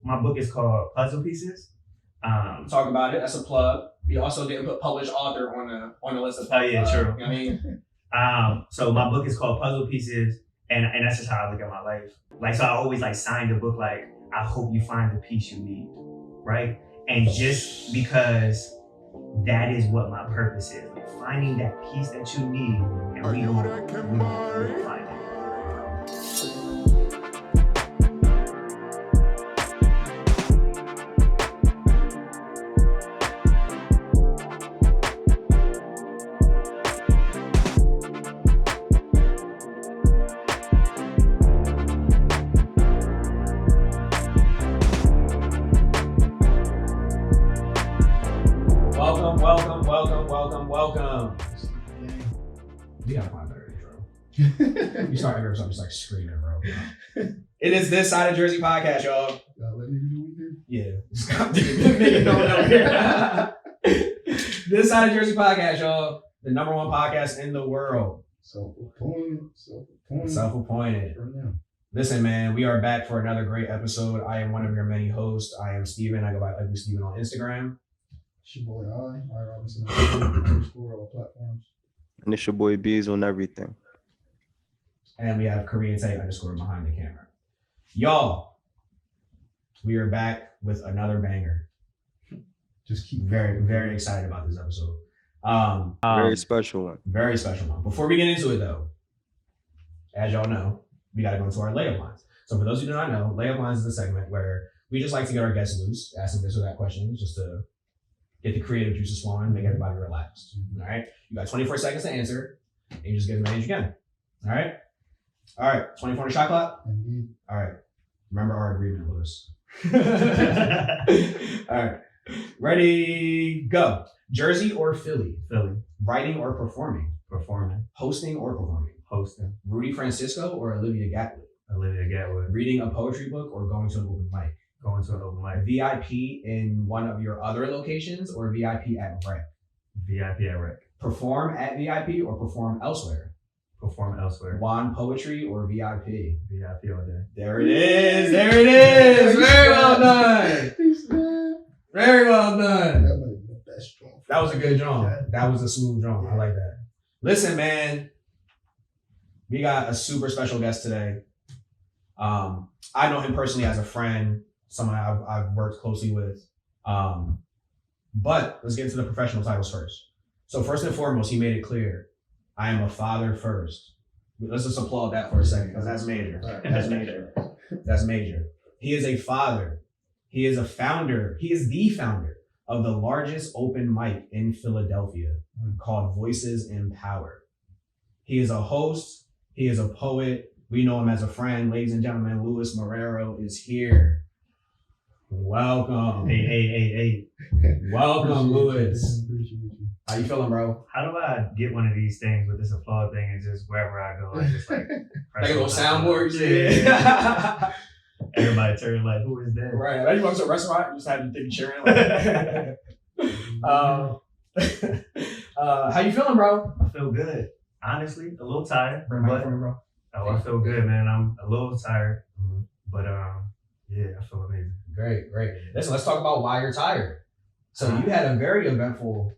my book is called Puzzle Pieces. Talk about it. That's a plug. We also didn't put published author on the list of. Oh yeah, true. You know what I mean, so my book is called Puzzle Pieces, and that's just how I look at my life. Like, so I always like sign the book like, I hope you find the piece you need, right? And just because that is what my purpose is, like finding that piece that you need, and we will find it. Welcome. We gotta find a better intro. You start every episode just like screaming, bro. It is This Side of Jersey podcast, y'all. Let me do it. Yeah. This Side of Jersey podcast, y'all. The number one podcast in the world. Self-appointed. Listen, man, we are back for another great episode. I am one of your many hosts. I am Steven. I go by Ugly Steven on Instagram. It's your boy I Robinson on all platforms. And it's your boy Bees on everything. And we have Korean Tay _ behind the camera. Y'all, we are back with another banger. Just keep very, very excited about this episode. Very special one. Very special one. Before we get into it though, as y'all know, we gotta go into our layup lines. So for those who do not know, layup lines is a segment where we just like to get our guests loose, ask them this or that question, just to get the creative juices flowing, make everybody relaxed. All right. You got 24 seconds to answer, and you just get as many as you can. All right. All right. 24 on the shot clock. Indeed. All right. Remember our agreement, Lewis. All right. Ready, go. Jersey or Philly? Philly. Writing or performing? Performing. Hosting or performing? Hosting. Rudy Francisco or Olivia Gatwood? Olivia Gatwood. Reading a poetry book or going to an open mic? Going to an open mic. VIP in one of your other locations or VIP at Rec? VIP at Rec. Perform at VIP or perform elsewhere? Perform elsewhere. Juan Poetry or VIP? VIP all day. There it is. There it is. Very well done. Very well done. That was a good drum. That was a smooth drum. I like that. Listen, man. We got a super special guest today. I know him personally as a friend, someone I've worked closely with. But let's get into the professional titles first. So first and foremost, he made it clear, I am a father first. Let's just applaud that for a second, because that's major. That's major. That's major. He is a father. He is a founder. He is the founder of the largest open mic in Philadelphia called Voices in Power. He is a host. He is a poet. We know him as a friend. Ladies and gentlemen, Louis Marrero is here. Welcome. Hey. Welcome, Louis. Appreciate you. How you feeling, bro? How do I get one of these things with this applaud thing and just wherever I go, I just like Like a little soundboard? Yeah. Everybody turn like, who is that? Right. Like you walk to a restaurant, you just have to take cheering. How you feeling, bro? I feel good. Honestly, a little tired. Bring my But, phone, bro. I feel good, man. I'm a little tired. But yeah, I feel amazing. Great. Listen, let's talk about why you're tired. So you had a very eventful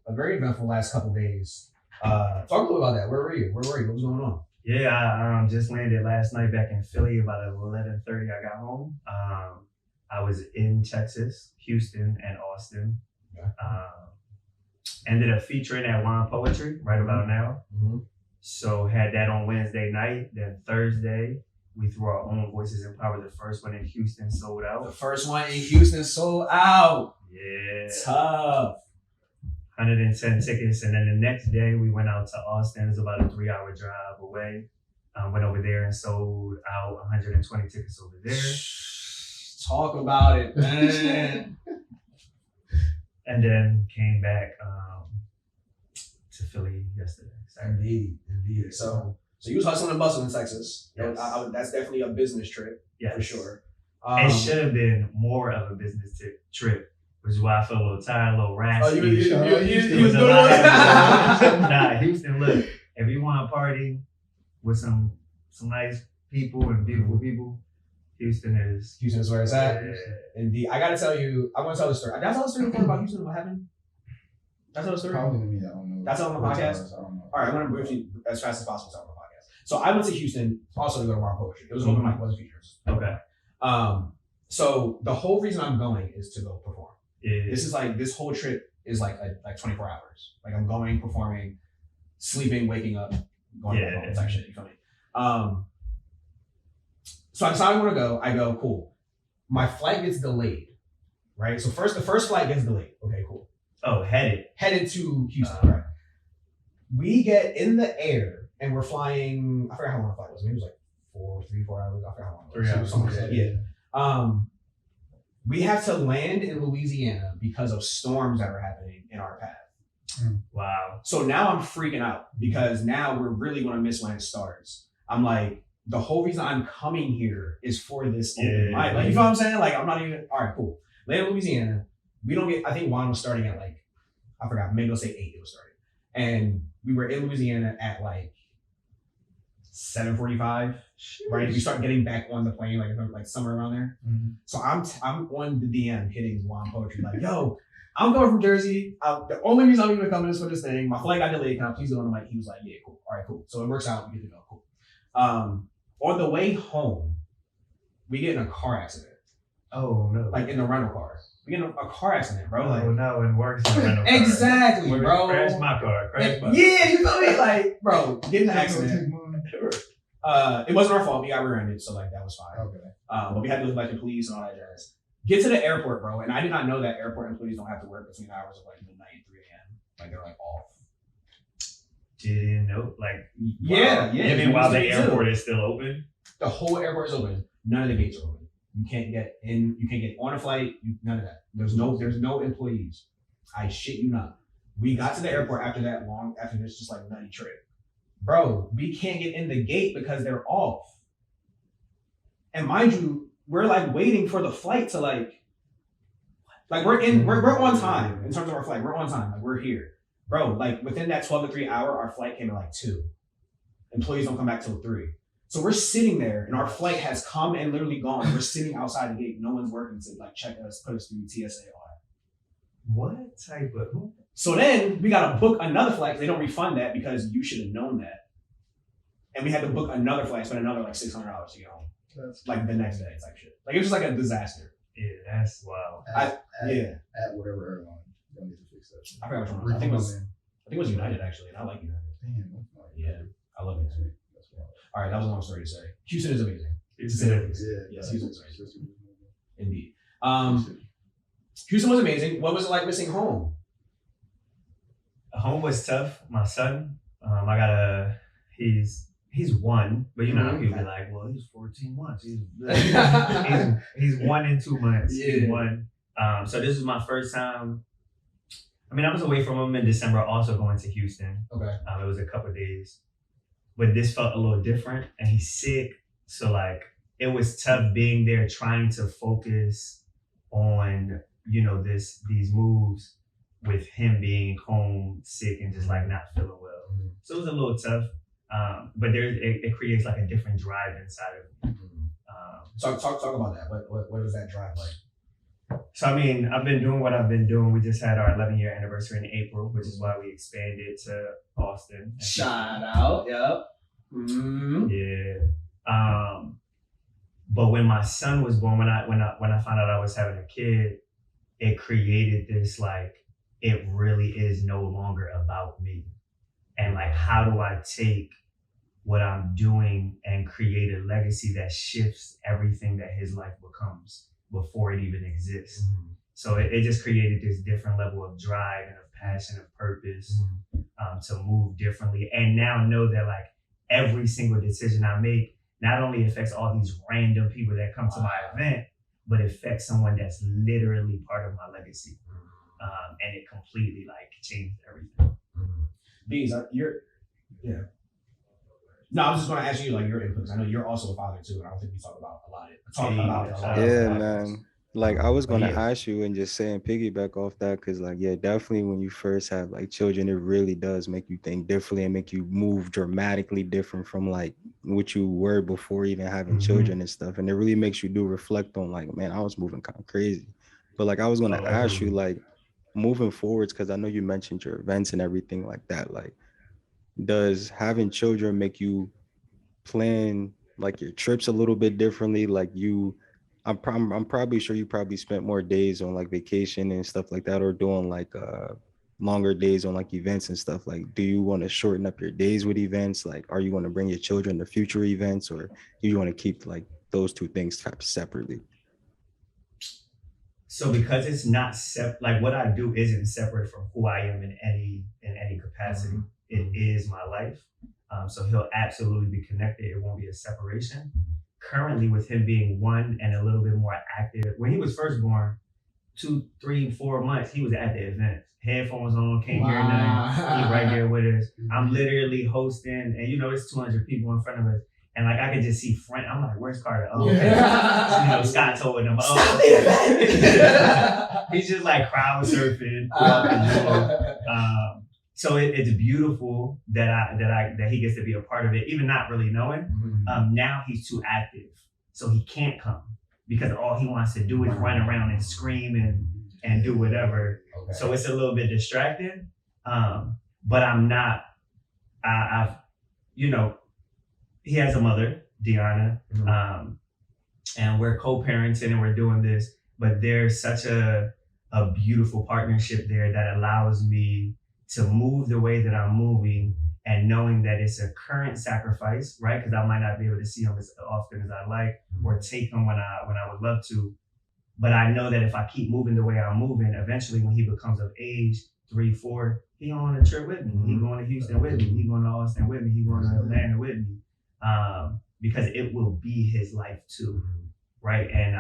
last couple days. Talk a little about that. Where were you? What was going on? Yeah, I just landed last night back in Philly. About 11:30, I got home. I was in Texas, Houston, and Austin. Yeah. Ended up featuring at Juan Poetry right about now. Mm-hmm. So had that on Wednesday night. Then Thursday, we threw our own Voices in Power. The first one in Houston sold out. The first one in Houston sold out. Yeah. Tough. 110 tickets. And then the next day we went out to Austin. It's about a 3-hour drive away. Went over there and sold out 120 tickets over there. Talk about it, man. And then came back to Philly yesterday. Indeed. So you was hustling and bustling in Texas. Yes. That's definitely a business trip, yes. for sure. It should have been more of a business trip, which is why I felt a little tired, a little raspy. Oh, you It was was a doing lot. Nah, Houston, look, if you want to party with some nice people and beautiful people, Houston is where it's at. Yeah. Indeed. I gotta tell you, I want to tell the story. Did I tell the story before about Houston? What happened? That's the story. Probably to me, I don't know. That's on the podcast. I don't know. All right, I'm gonna briefly as fast as possible tell on the podcast. So I went to Houston also to go to Raw Poetry. It was an open mic, wasn't features. Okay. So the whole reason I'm going is to go perform. Yeah. This whole trip is like 24 hours. Like I'm going, performing, sleeping, waking up, going back home, type shit. You feel me? So I decided I want to go. I go, cool. My flight gets delayed, right? So the first flight gets delayed. Okay, cool. Oh, Headed to Houston, right? We get in the air and we're flying. I forgot how long the flight was. Maybe it was like 4 hours. I forgot how long it was. 3 hours. Something like that. Yeah. We have to land in Louisiana because of storms that are happening in our path. Wow. So now I'm freaking out because now we're really going to miss when it starts. I'm like, the whole reason I'm coming here is for this open mic. Like, you know what I'm saying? Like, I'm not even, all right, cool. Land in Louisiana. We don't get, I think Juan was starting at like, I forgot, maybe they'll say 8 it was starting. And we were in Louisiana at like 7:45, right? We start getting back on the plane, like somewhere around there. Mm-hmm. So I'm on the DM hitting Juan Poetry, like, yo, I'm going from Jersey. The only reason I'm even coming is for this thing. My flight got delayed. Can I please go on the mic? He was like, yeah, cool. All right, cool. So it works out. We get to go. Cool. On the way home, we get in a car accident. Oh no! Like in the rental car. We get in a car accident, bro. Like, oh no, it works in the rental car. Exactly, bro. Crash my car. Yeah, you feel me? Like, bro, get in the accident. It wasn't our fault. We got rear-ended, so like that was fine. Okay. But we had to look like the police and all that jazz. Get to the airport, bro, and I did not know that airport employees don't have to work between the hours of like midnight and 3 a.m. Like they're like off. Didn't know. Like yeah. Even while the airport is still open, the whole airport is open. None of the gates are open. You can't get in. You can't get on a flight. None of that. There's no employees. I shit you not. We got to the airport after this just like nutty trip. Bro, we can't get in the gate because they're off. And mind you, we're like waiting for the flight to like we're on time in terms of our flight. We're on time. Like we're here. Bro, like within that 12 to 3 hour, our flight came at like 2. Employees don't come back till 3. So we're sitting there and our flight has come and literally gone. We're sitting outside the gate. No one's working to like check us, put us through TSA, all that. What type of? So then we got to book another flight. They don't refund that because you should have known that. And we had to book another flight, spend another like $600 to get home. That's like the next day type shit. Like it was just like a disaster. Yeah, that's wild. At whatever airline, you need to fix that shit. I forgot which one. I think it was United actually, and I like United. Damn, yeah, I love it. All right, that was a long story to say. Houston is amazing. Houston is amazing. Indeed. Houston was amazing. What was it like missing home? Home was tough. My son, he's 1, but you know how people be like, well, he's 14 months. He's 1 and 2 months. Yeah. He's 1. So this was my first time. I mean, I was away from him in December, also going to Houston. Okay. It was a couple of days, but this felt a little different, and he's sick. So like, it was tough being there, trying to focus on, these moves with him being home sick and just like not feeling well. Mm-hmm. So it was a little tough. But it creates like a different drive inside of me. So talk about that. What is that drive like? So I mean, I've been doing what I've been doing. We just had our 11-year anniversary in April, which is why we expanded to Austin. Shout out, yep. Mm-hmm. Yeah. But when my son was born, when I found out I was having a kid, it created this like, it really is no longer about me. And like, how do I take what I'm doing and create a legacy that shifts everything that his life becomes before it even exists? Mm-hmm. So it just created this different level of drive and of passion, of purpose, to move differently. And now know that like every single decision I make not only affects all these random people that come to my event, but affects someone that's literally part of my legacy. And it completely like changed everything. Bees, yeah. No, I was just going to ask you like your input, because I know you're also a father too, and I don't think we talk about a lot. Yeah, man. Like I was But gonna yeah, ask you and just say and piggyback off that, because like yeah, definitely when you first have like children, it really does make you think differently and make you move dramatically different from like what you were before even having children and stuff. And it really makes you do reflect on like, man, I was moving kind of crazy. But like I was gonna Oh, ask you absolutely. like moving forwards, because I know you mentioned your events and everything like that. Like, does having children make you plan like your trips a little bit differently? Like you, I'm probably sure you probably spent more days on like vacation and stuff like that, or doing like longer days on like events and stuff. Like, do you want to shorten up your days with events? Like, are you going to bring your children to future events, or do you want to keep like those two things kept separately? So because it's not like what I do isn't separate from who I am in any capacity. It is my life. So he'll absolutely be connected. It won't be a separation. Currently, with him being one and a little bit more active, when he was first born, 2, 3, 4 months, he was at the event. Headphones on, can't hear nothing. He right there with us. I'm literally hosting, and it's 200 people in front of us. And like I could just see front. I'm like, "Where's Carter?" Oh, okay. Scott told him, "Oh, he's just like crowd surfing throughout the door." So it's beautiful that he gets to be a part of it, even not really knowing. Now he's too active, so he can't come because all he wants to do is run around and scream and do whatever. Okay. So it's a little bit distracting. But I'm not. I've he has a mother, Deanna, and we're co-parenting and we're doing this. But there's such a beautiful partnership there that allows me to move the way that I'm moving, and knowing that it's a current sacrifice, right? Because I might not be able to see him as often as I like, or take him when I would love to. But I know that if I keep moving the way I'm moving, eventually when he becomes of age, 3, 4, he on a trip with me. He going to Houston with me. He going to Austin with me. He going to Atlanta with me. Because it will be his life too, right? And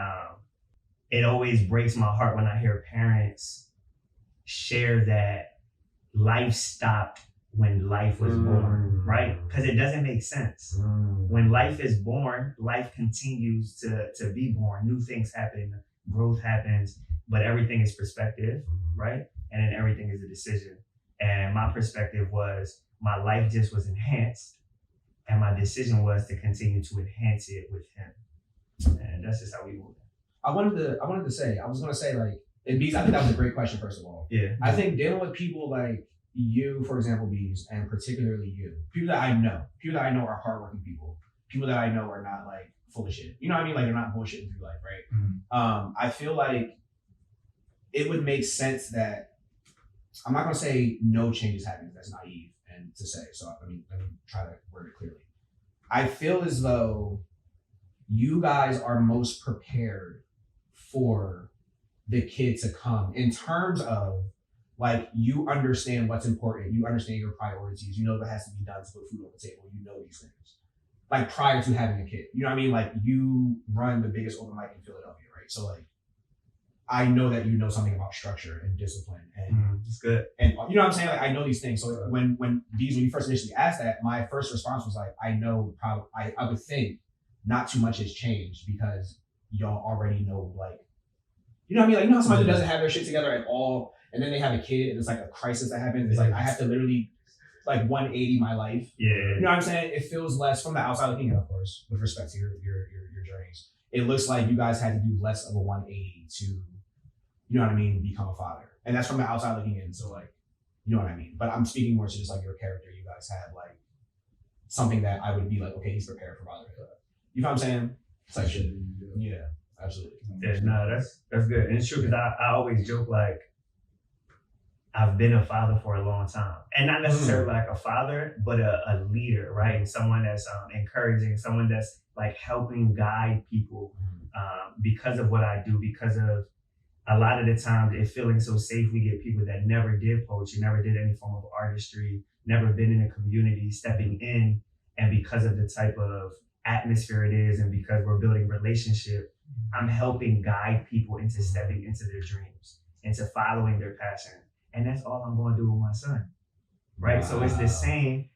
it always breaks my heart when I hear parents share that life stopped when life was born, right? Because it doesn't make sense. When life is born, life continues to be born. New things happen, growth happens, but everything is perspective, right? And then everything is a decision. And my perspective was my life just was enhanced, and my decision was to continue to enhance it with him. And that's just how we move. I was going to say like, Bees, I think that was a great question, first of all. Yeah. I think dealing with people like you, for example, Bees, and particularly you, people that I know are hardworking people that I know are not like full of shit. You know what I mean? Like they're not bullshitting through life, right? I feel like it would make sense that, I'm not going to say no changes happening. That's naive and to say. So let me try to word it clearly. I feel as though you guys are most prepared for the kid to come in terms of like, you understand what's important, you understand your priorities, you know what has to be done to put food on the table, you know these things. Like prior to having a kid, you know what I mean? Like you run the biggest open mic in Philadelphia, right? So like, I know that you know something about structure and discipline, and it's good. And you know what I'm saying? Like I know these things. So when you first initially asked that, my first response was like, I know probably I would think not too much has changed because y'all already know, like, you know what I mean? Like, you know how somebody who doesn't have their shit together at all, and then they have a kid and it's like a crisis that happens. It's like I have to literally like 180 my life. Yeah. You know what I'm saying? It feels less from the outside looking in, of course, with respect to your journeys. It looks like you guys had to do less of a 180 to, you know what I mean, become a father. And that's from the outside looking in. So like, you know what I mean? But I'm speaking more to just like your character. You guys had like something that I would be like, okay, he's prepared for fatherhood. You know what I'm saying? It's like, yeah, absolutely. Yeah, no, that's good. And it's true because I always joke like, I've been a father for a long time, and not necessarily like a father, but a leader, right? And someone that's encouraging, someone that's like helping guide people because of what I do, because of a lot of the times it feeling so safe. We get people that never did poetry, never did any form of artistry, never been in a community, stepping in, and because of the type of atmosphere it is, and because we're building relationship, I'm helping guide people into stepping into their dreams, into following their passion. And that's all I'm going to do with my son, right? Wow. So it's the same.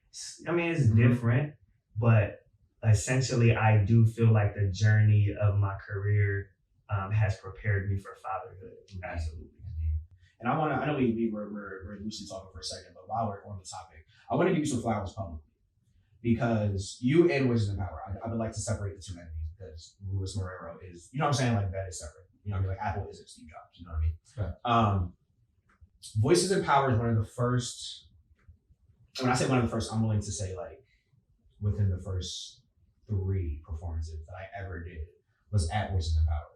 I mean, it's different, but essentially I do feel like the journey of my career has prepared me for fatherhood. Absolutely. And I know we're loosely talking for a second, but while we're on the topic, I want to give you some flowers publicly because you and Wisdom and Power, I would like to separate the two entities because Louis Marrero is, you know what I'm saying, like that is separate. You know what I mean? Like Apple isn't Steve Jobs. You know what I mean? Right. Voices in Power is one of the first. When I say one of the first, I'm willing to say like within the first 3 performances that I ever did was at Voices in Power.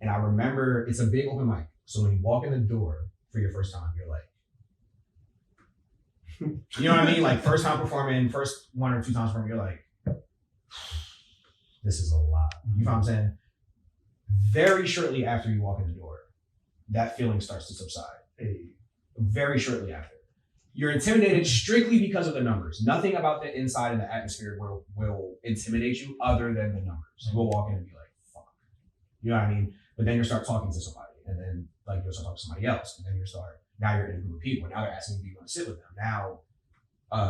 And I remember it's a big open mic. So when you walk in the door for your first time, you're like, you know what I mean? Like first time performing, first 1 or 2 times performing, you're like, this is a lot. You know what I'm saying? Very shortly after you walk in the door, that feeling starts to subside. Very shortly after. You're intimidated strictly because of the numbers. Nothing about the inside and the atmosphere will intimidate you other than the numbers. You will walk in and be like, fuck. You know what I mean? But then you start talking to somebody, and then like you'll start talking to somebody else, and then now you're in a group of people, and now they're asking if you want to sit with them. Now,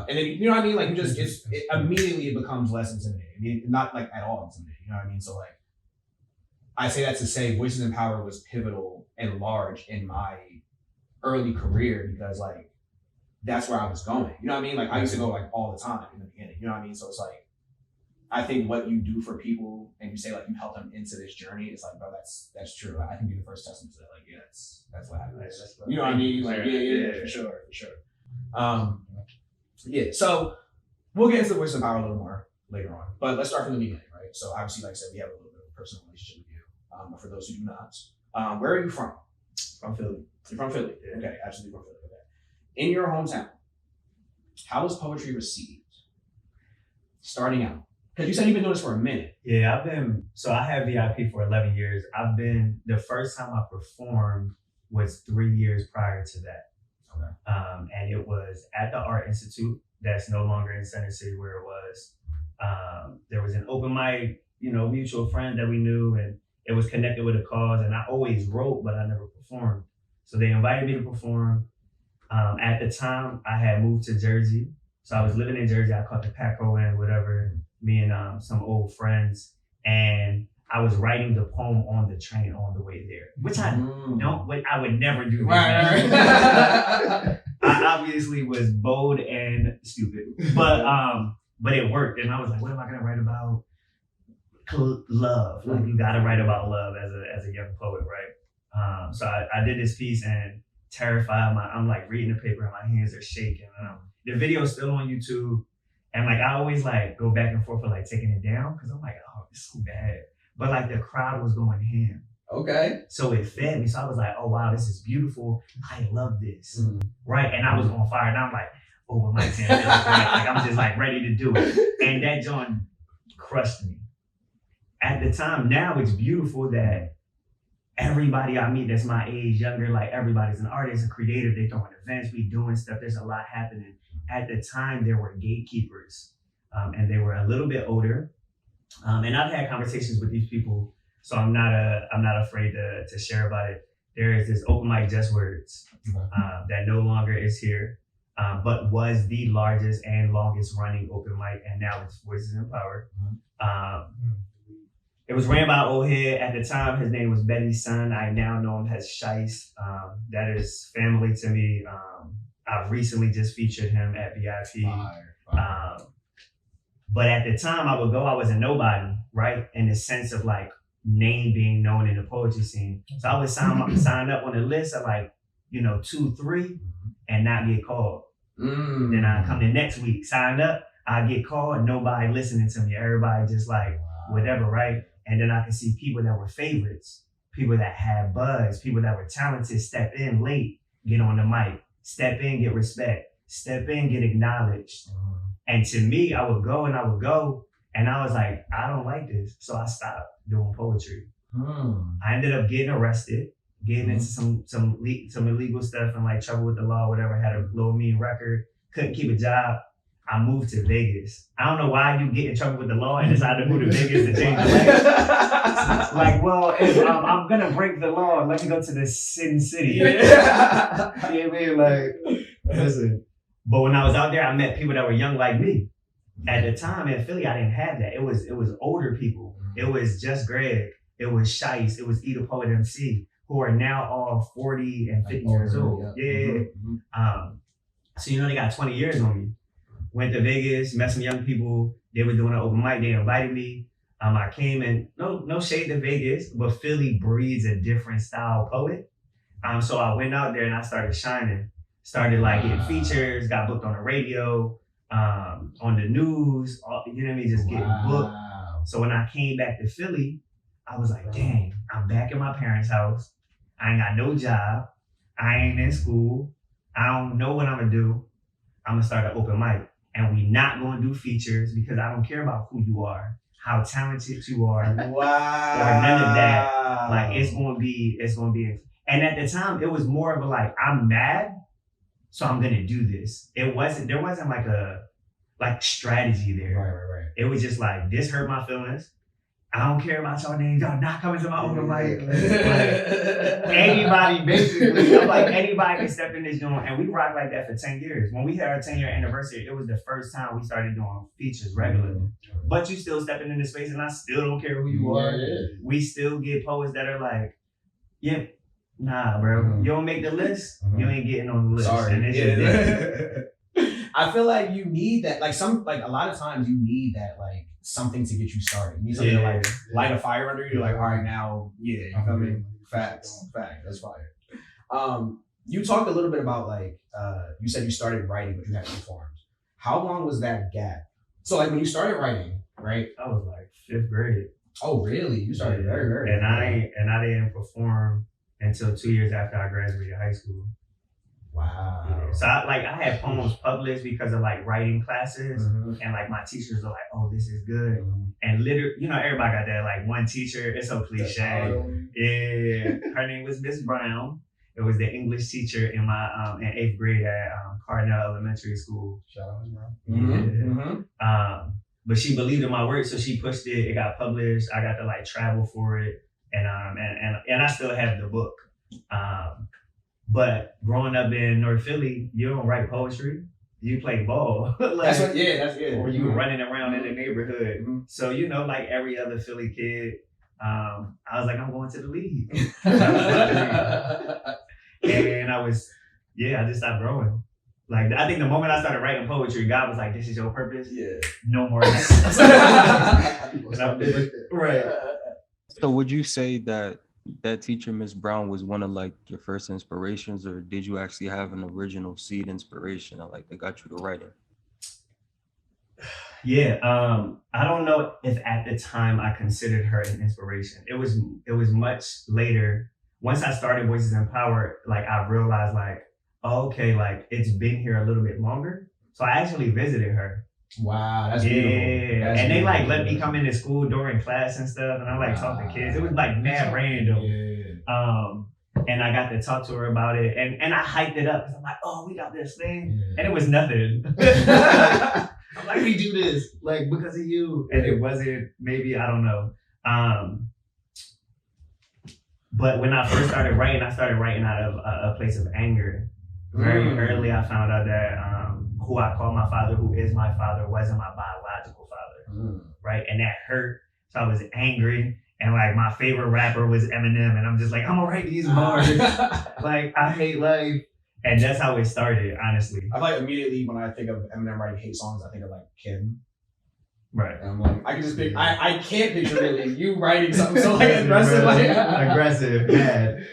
and then you know what I mean? Like it immediately becomes less intimidating. I mean, not like at all intimidating. You know what I mean? So like, I say that to say Voices in Power was pivotal and large in my early career because like that's where I was going. You know what I mean? Like I used to go like all the time in the beginning. You know what I mean? So it's like I think what you do for people and you say like you help them into this journey, it's like, bro, that's true. I can be the first testament to that. Like, yeah, that's what happens. You know what I mean? Like, yeah, for sure. Yeah, so we'll get into the Voice of Power a little more later on. But let's start from the beginning, right? So obviously, like I said, we have a little bit of a personal relationship with you. But for those who do not, where are you from? From Philly. You're from Philly. Yeah. Okay, absolutely from Philly. Okay. In your hometown, how was poetry received? Starting out. Because you said you've been doing this for a minute. Yeah, I had VIP for 11 years. The first time I performed was 3 years prior to that. Okay. And it was at the Art Institute that's no longer in Center City where it was. There was an open mic, mutual friend that we knew, and it was connected with a cause, and I always wrote, but I never performed. So they invited me to perform. At the time, I had moved to Jersey. So I was living in Jersey. I caught the Paco in, whatever, me and some old friends. And I was writing the poem on the train on the way there, which I would never do. Right. I obviously was bold and stupid, but it worked. And I was like, what am I going to write about? Love. Like you got to write about love as a young poet, right? So I did this piece and terrified. I'm like reading the paper and my hands are shaking. The video's still on YouTube. And like, I always like go back and forth for like taking it down because I'm like, oh, it's so bad. But like the crowd was going ham. Okay. So it fed me. So I was like, oh, wow, this is beautiful. I love this. Mm-hmm. Right. And I was on fire. And I'm like, oh, my mic's in. Like I'm just like ready to do it. And that joint crushed me. At the time, now it's beautiful that everybody I meet that's my age, younger, like everybody's an artist, a creator. They throwing events, we doing stuff. There's a lot happening. At the time, there were gatekeepers, and they were a little bit older. And I've had conversations with these people, so I'm not afraid to share about it. There is this open mic Just Words that no longer is here, but was the largest and longest running open mic, and now it's Voices in Power. It was ran by an old head. At the time, his name was Betty's son. I now know him as Shice. That is family to me. I've recently just featured him at VIP. But at the time I would go, I was a nobody, right? In the sense of like name being known in the poetry scene. So I would sign up on the list of like, 2, 3 and not get called. Then I come the next week, sign up, I get called, nobody listening to me. Everybody just like whatever, right? And then I could see people that were favorites, people that had buzz, people that were talented, step in late, get on the mic, step in, get respect, step in, get acknowledged. And to me, I would go, and I was like, I don't like this. So I stopped doing poetry. I ended up getting arrested, getting into some illegal stuff and like trouble with the law, whatever, had a low mean record, couldn't keep a job. I moved to Vegas. I don't know why you get in trouble with the law and decide to move to Vegas to change your life. Like, well, if I'm gonna break the law, let me go to the Sin City. You know what I mean? Like, listen. But when I was out there, I met people that were young like me. At the time in Philly, I didn't have that. It was older people. It was just Greg, it was Shice, it was Eda Poet MC, who are now all 40 and 50 years old. Yeah. So they got 20 years on me. Went to Vegas, met some young people. They were doing an open mic. They invited me. I came and no shade to Vegas, but Philly breeds a different style poet. So I went out there and I started shining. Started like getting features, got booked on the radio, on the news, just getting booked. So when I came back to Philly, I was like, dang, I'm back in my parents' house. I ain't got no job. I ain't in school. I don't know what I'm gonna do. I'm gonna start an open mic. And we not gonna do features because I don't care about who you are, how talented you are, or none of that. Like it's gonna be. And at the time, it was more of a like, I'm mad, so I'm gonna do this. There wasn't like a strategy there. Right. It was just like, this hurt my feelings. I don't care about your names. Y'all not coming to my open mic. Anybody, basically, I'm like, anybody can step in this joint. And we rocked like that for 10 years. When we had our 10-year anniversary, it was the first time we started doing features regularly. But you still stepping in the space, and I still don't care who you are. We still get poets that are like, yeah, nah, bro. You don't make the list, you ain't getting on the list. Sorry. And it's just I feel like you need that. Like a lot of times you need that, like something to get you started. You need something to like light a fire under you. You're like, all right, now, you feel me? Facts. That's fire. You talked a little bit about like, you said you started writing, but you hadn't performed. How long was that gap? So like when you started writing, right? I was like 5th grade. Oh, really? You started very, very. And I didn't perform until 2 years after I graduated high school. Wow. Yeah. So I had poems published because of like writing classes, and like my teachers were like, "Oh, this is good." And literally, everybody got that like one teacher. It's so cliche. Yeah, her name was Miss Brown. It was the English teacher in my in 8th grade at Cardinal Elementary School. Shout out Miss Brown. But she believed in my work, so she pushed it. It got published. I got to like travel for it, and I still have the book. But growing up in North Philly, you don't write poetry. You play ball. That's good. Or you running around in the neighborhood. So, like every other Philly kid, I was like, I'm going to the league. And I just stopped growing. Like, I think the moment I started writing poetry, God was like, this is your purpose. Yeah. No more. Right. So would you say that teacher, Miss Brown, was one of like your first inspirations, or did you actually have an original seed inspiration that got you to writing? Yeah, I don't know if at the time I considered her an inspiration. It was much later. Once I started Voices in Power, like I realized like, oh, okay, like it's been here a little bit longer. So I actually visited her. Wow, that's beautiful. That's and beautiful. They like let me come into school during class and stuff, and I like talk to kids. It was like mad random. And I got to talk to her about it, and I hyped it up because I'm like, oh, we got this thing, and it was nothing. I'm like, we do this like because of you, and it wasn't. Maybe I don't know. But when I first started writing, I started writing out of a place of anger. Very early, I found out that who I call my father, who is my father, wasn't my biological father, right? And that hurt. So I was angry, and like my favorite rapper was Eminem, and I'm just like, I'm gonna write these bars. Like I hate life, and that's how it started, honestly. I like immediately when I think of Eminem writing hate songs, I think of like Kim. Right. And I'm like, I can just pick. I can't picture really you writing something so like aggressive, aggressive, bad.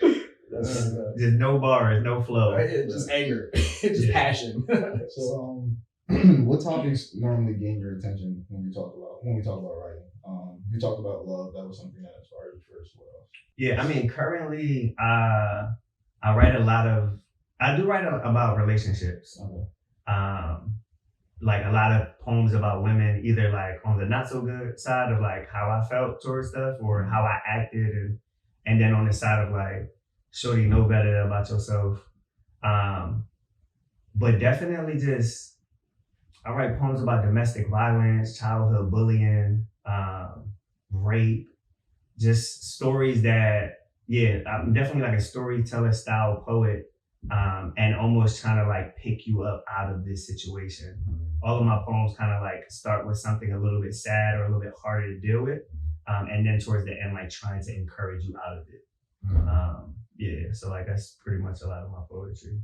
Just no bars, no flow. Just anger, just passion. So, what topics normally gain your attention when we talk about writing? You talked about love. That was something that inspired you first. What else? Yeah, I mean, currently, I write about relationships. Okay. Like a lot of poems about women, either like on the not so good side of like how I felt towards stuff or how I acted, and then on the side of like, shorty, know better about yourself. But definitely I write poems about domestic violence, childhood bullying, rape, just stories that, I'm definitely like a storyteller style poet, and almost trying to like pick you up out of this situation. All of my poems kind of like start with something a little bit sad or a little bit harder to deal with, and then towards the end, like trying to encourage you out of it. Yeah, so like that's pretty much a lot of my poetry.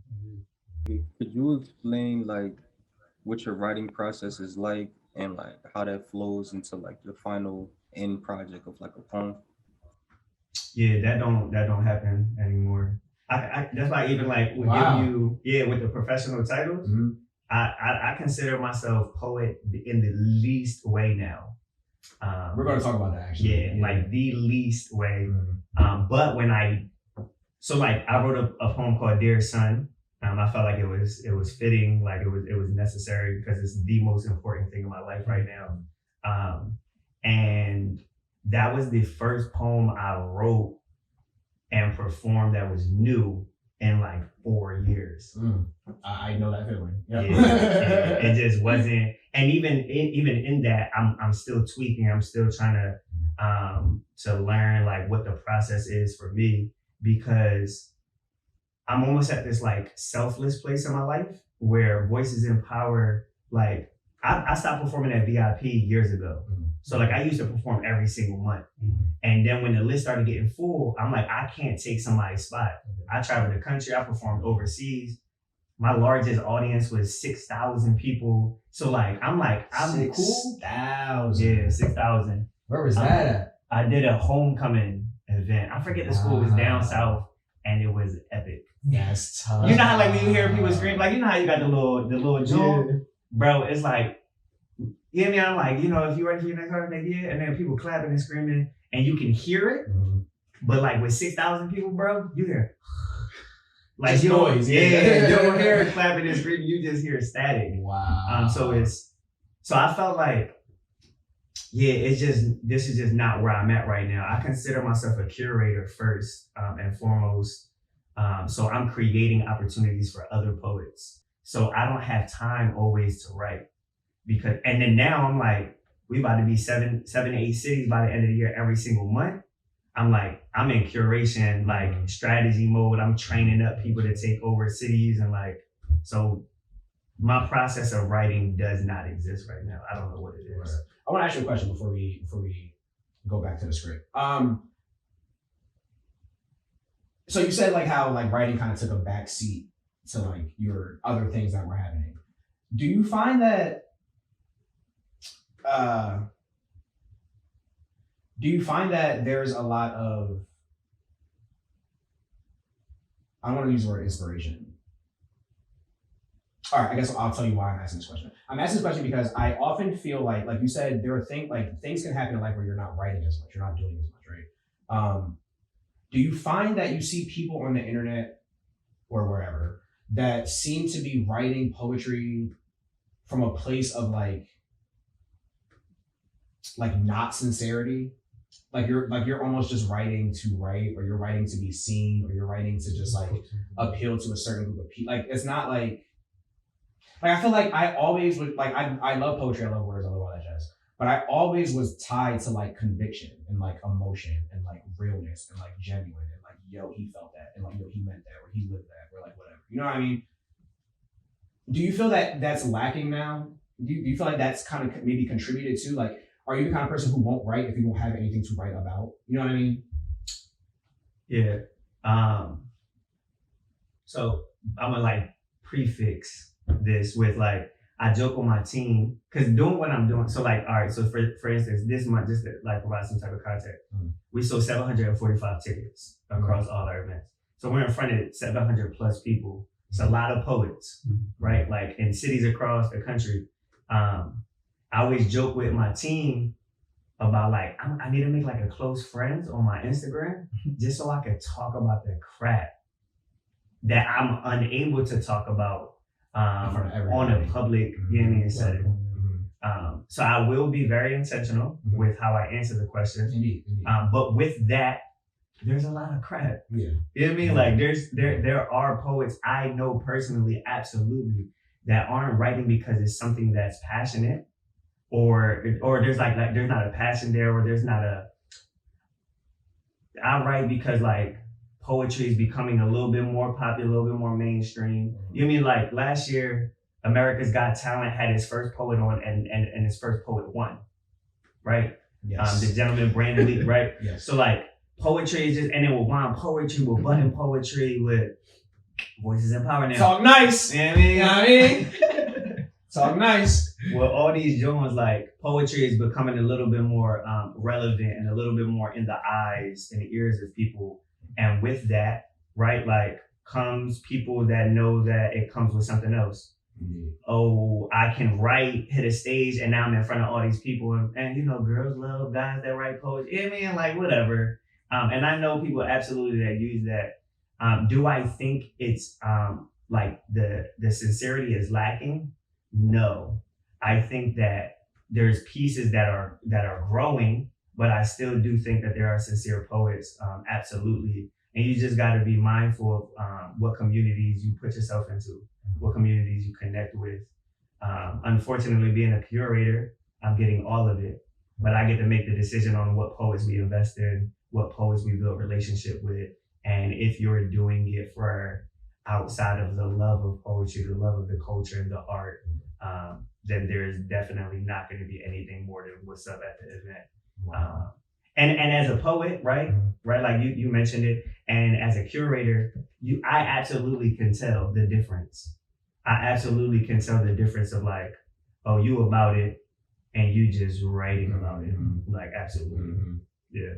Could you explain like what your writing process is like and like how that flows into like your final end project of like a poem? Yeah, that don't happen anymore. I that's why I even like would Wow. give you with the professional titles. Mhm. I consider myself poet in the least way now. We're going to talk about that actually. Yeah, like the least way. Mhm. But when I wrote a poem called Dear Son. I felt like it was fitting, like it was necessary because it's the most important thing in my life right now. And that was the first poem I wrote and performed that was new in like 4 years. I know that feeling. Yep. Yeah, it just wasn't. And even in that, I'm still tweaking. I'm still trying to learn like what the process is for me, because I'm almost at this like selfless place in my life where voices in power, like I stopped performing at VIP years ago. So like I used to perform every single month. And then when the list started getting full, I'm like, I can't take somebody's spot. I traveled the country, I performed overseas. My largest audience was 6,000 people. So like, I'm cool. 6,000. Yeah, 6,000. Where was that at? I did a homecoming event. I forget the school, it was down south, and it was epic. That's tough. You know how like when you hear people scream, like you know how you got the little joint, bro. It's like, you know what I mean? I'm like, if you ready for your next hard, like yeah, and then people clapping and screaming, and you can hear it, but like with 6,000 people, bro, you hear like just you don't, noise. you don't hear clapping and screaming, you just hear static. Wow. So I felt like, this is just not where I'm at right now. I consider myself a curator first and foremost. So I'm creating opportunities for other poets. So I don't have time always to write and then now I'm like, we about to be 7 to 8 cities by the end of the year every single month. I'm like, I'm in curation, like strategy mode. I'm training up people to take over cities and like, so my process of writing does not exist right now. I don't know what it is. Right. I want to ask you a question before we go back to the script. So you said like how like writing kind of took a back seat to like your other things that were happening. Do you find that there's a lot of, I want to use the word inspiration. All right, I guess I'll tell you why I'm asking this question. I'm asking this question because I often feel like you said, there are things can happen in life where you're not writing as much, you're not doing as much, right? Do you find that you see people on the internet or wherever that seem to be writing poetry from a place of like not sincerity? Like you're almost just writing to write, or you're writing to be seen, or you're writing to just like appeal to a certain group of people. Like it's not like I feel like I always would like I love poetry, I love words, I love all that jazz. But I always was tied to like conviction and like emotion and like realness and like genuine and like, yo, he felt that and like, yo, he meant that, or he lived that, or like whatever. You know what I mean? Do you feel that that's lacking now? Do you feel like that's kind of maybe contributed to like, are you the kind of person who won't write if you don't have anything to write about? You know what I mean? Yeah. So I'm gonna like prefix this with like, I joke with my team because doing what I'm doing. So like, all right. So for instance, this month, just to like provide some type of context, we sold 745 tickets across all our events. So we're in front of 700 plus people. It's a lot of poets, right? Like in cities across the country. I always joke with my team about like, I need to make like a close friends on my Instagram just so I could talk about the crap that I'm unable to talk about on a public, setting. So I will be very intentional with how I answer the question. Indeed. But with that, there's a lot of crap. Yeah. You know what I mean? Like there are poets I know personally, absolutely, that aren't writing because it's something that's passionate, or there's like there's not a passion there, or there's not I write because like poetry is becoming a little bit more popular, a little bit more mainstream. You know what I mean? Like last year, America's Got Talent had his first poet on and his first poet won, right? Yes. The gentleman Brandon Lee, right? Yes. So like poetry is just, and then with wine poetry, with button poetry, with voices in power now. Talk nice. You know what I mean? You know what I mean? Talk nice. Well, all these joints, like poetry is becoming a little bit more relevant and a little bit more in the eyes and the ears of people. And with that, right, like comes people that know that it comes with something else. Mm-hmm. Oh, I can write, hit a stage, and now I'm in front of all these people. And you know, girls love guys that write poetry. Yeah, man, like whatever. And I know people absolutely that use that. Do I think it's like the sincerity is lacking? No. I think that there's pieces that are growing, but I still do think that there are sincere poets, absolutely. And you just got to be mindful of what communities you put yourself into, what communities you connect with. Unfortunately, being a curator, I'm getting all of it, but I get to make the decision on what poets we invest in, what poets we build relationship with. And if you're doing it for outside of the love of poetry, the love of the culture and the art, then there's definitely not going to be anything more than what's up at the event. Wow. And as a poet, right, like you mentioned it, and as a curator, I absolutely can tell the difference. I absolutely can tell the difference of like, oh, you about it, and you just writing about it, like absolutely, yeah.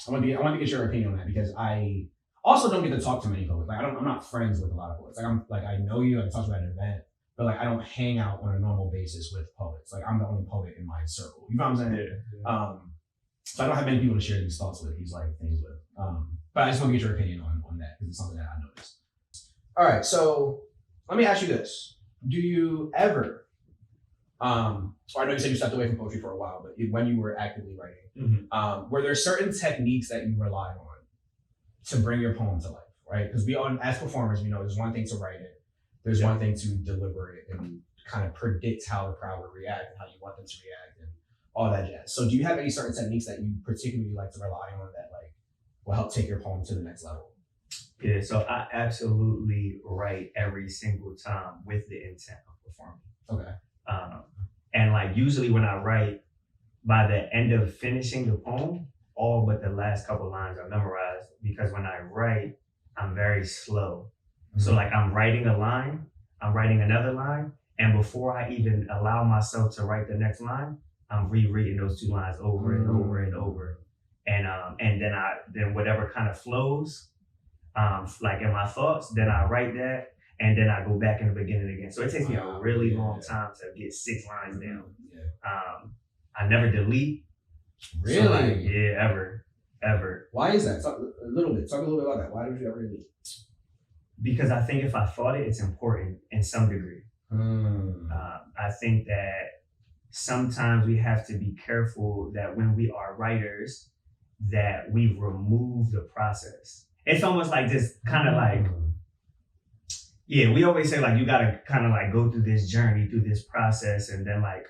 I want to get your opinion on that because I also don't get to talk to many poets. Like I'm not friends with a lot of poets. Like I know you, I can talk to you at an event, but like I don't hang out on a normal basis with poets. Like I'm the only poet in my circle. You know what I'm saying? Yeah. So I don't have many people to share these thoughts with, these like things with. But I just want to get your opinion on that because it's something that I noticed. All right, so let me ask you this: do you ever? So I know you said you stepped away from poetry for a while, but when you were actively writing, were there certain techniques that you rely on to bring your poem to life? Right, because we all, as performers, we know there's one thing to write it, there's one thing to deliver it and kind of predict how the crowd will react and how you want them to react and all that jazz. So do you have any certain techniques that you particularly like to rely on that like will help take your poem to the next level? Yeah, so I absolutely write every single time with the intent of performing. Okay. And like usually when I write, by the end of finishing the poem, all but the last couple lines are memorized because when I write, I'm very slow. So like I'm writing a line, I'm writing another line, and before I even allow myself to write the next line, I'm rereading those two lines over and over and over. And then whatever kind of flows, like in my thoughts, then I write that, and then I go back in the beginning again. So it takes me a really long time to get 6 lines down. I never delete. Really? So like, yeah, ever. Why is that? Talk a little bit about that. Why don't you ever delete? Because I think if I thought it, it's important in some degree. I think that sometimes we have to be careful that when we are writers, that we remove the process. It's almost like just kind of like, yeah, we always say like, you got to kind of like go through this journey, through this process. And then like,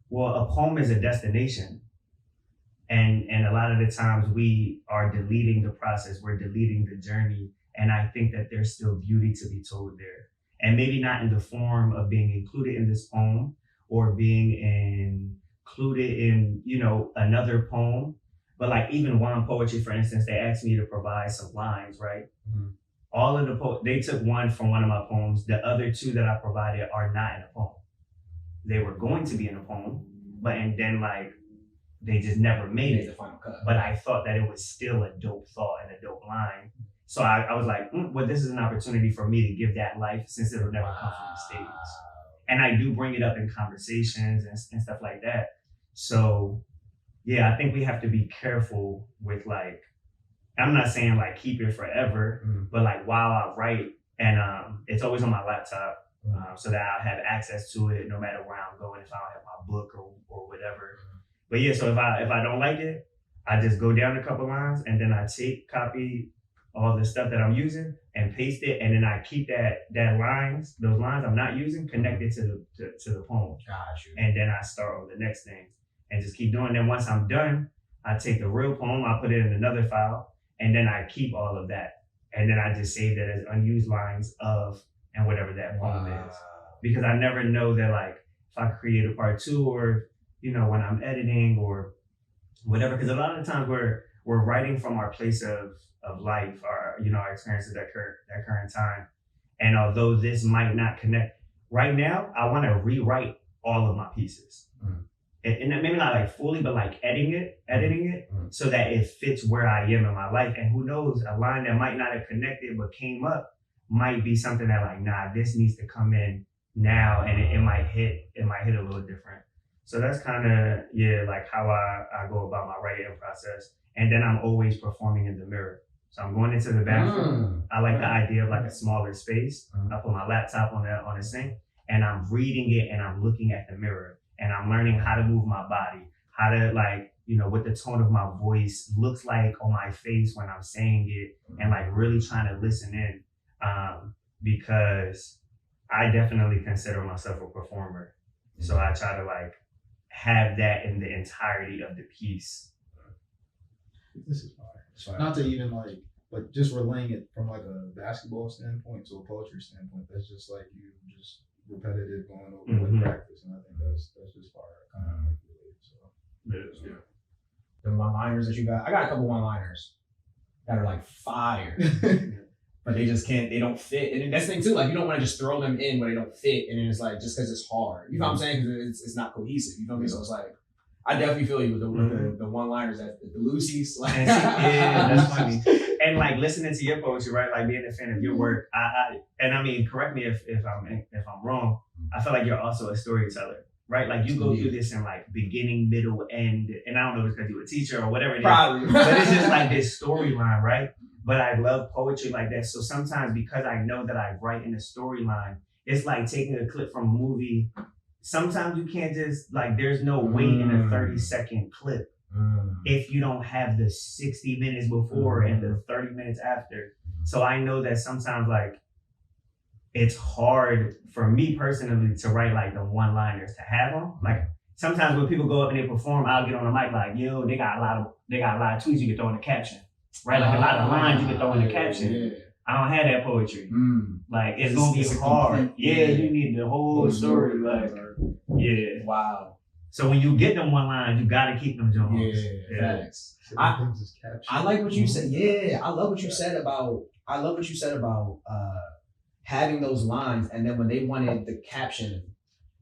well, a poem is a destination. And a lot of the times we are deleting the process, we're deleting the journey. And I think that there's still beauty to be told there. And maybe not in the form of being included in this poem or being included in, you know, another poem. But like even Wine Poetry, for instance, they asked me to provide some lines, right? All of the they took one from one of my poems. The other 2 that I provided are not in a poem. They were going to be in a poem, and then like, they just never made it. The final cut. But I thought that it was still a dope thought and a dope line. So I was like, well, this is an opportunity for me to give that life since it'll never come from the stage. And I do bring it up in conversations and stuff like that. So yeah, I think we have to be careful with like, I'm not saying like keep it forever, but like while I write, and it's always on my laptop, so that I'll have access to it no matter where I'm going, if I don't have my book or whatever. But yeah, so if I don't like it, I just go down a couple lines and then I copy all the stuff that I'm using and paste it, and then I keep those lines I'm not using connected to the poem. Got you. And then I start on the next thing and just keep doing. Then once I'm done, I take the real poem, I put it in another file, and then I keep all of that. And then I just save that as unused lines of and whatever that poem is. Because I never know that like if I create a part 2 or, you know, when I'm editing or whatever. Because a lot of the times we're writing from our place of life, or our experiences at that current time. And although this might not connect right now, I want to rewrite all of my pieces. And maybe not like fully, but like editing it so that it fits where I am in my life. And who knows, a line that might not have connected but came up might be something that like, nah, this needs to come in now, and it might hit a little different. So that's kind of like how I go about my writing process. And then I'm always performing in the mirror. So I'm going into the bathroom. I like the idea of like a smaller space. I put my laptop on the sink, and I'm reading it, and I'm looking at the mirror, and I'm learning how to move my body, how to like, what the tone of my voice looks like on my face when I'm saying it, and like really trying to listen in, because I definitely consider myself a performer. So I try to like have that in the entirety of the piece. This is fire. Not to even like just relaying it from like a basketball standpoint to a poetry standpoint. That's just like you just repetitive going over with practice, and I think that's just fire. I kind of like it. So yeah. The one-liners that you got, I got a couple one-liners that are like fire, but they just can't. They don't fit, and that's the thing too. Like you don't want to just throw them in where they don't fit, and then it's like just because it's hard. You know what I'm saying? Because it's not cohesive. You know what I mean? So it's like. I definitely feel you with the one-liners, the Lucy's. Like, yeah, that's funny. And like listening to your poetry, right? Like being a fan of your work, I mean, correct me if I'm wrong. I feel like you're also a storyteller, right? Like you go through this in like beginning, middle, end, and I don't know if it's because you're a teacher or whatever it is. Probably. But it's just like this storyline, right? But I love poetry like that. So sometimes because I know that I write in a storyline, it's like taking a clip from a movie. Sometimes you can't just like, there's no weight in a 30-second clip if you don't have the 60 minutes before and the 30 minutes after. So I know that sometimes like it's hard for me personally to write like the one-liners, to have them. Like sometimes when people go up and they perform, I'll get on the mic like, yo, they got a lot of tweets you can throw in the caption, right? Like a lot of lines you can throw in the caption. Yeah. I don't have that poetry. Like it's gonna be hard. You need the whole story. Like, wow. So when you get them one line, you gotta keep them Jones. Facts. I like what you said. Yeah, I love what you said about. Having those lines, and then when they wanted the caption,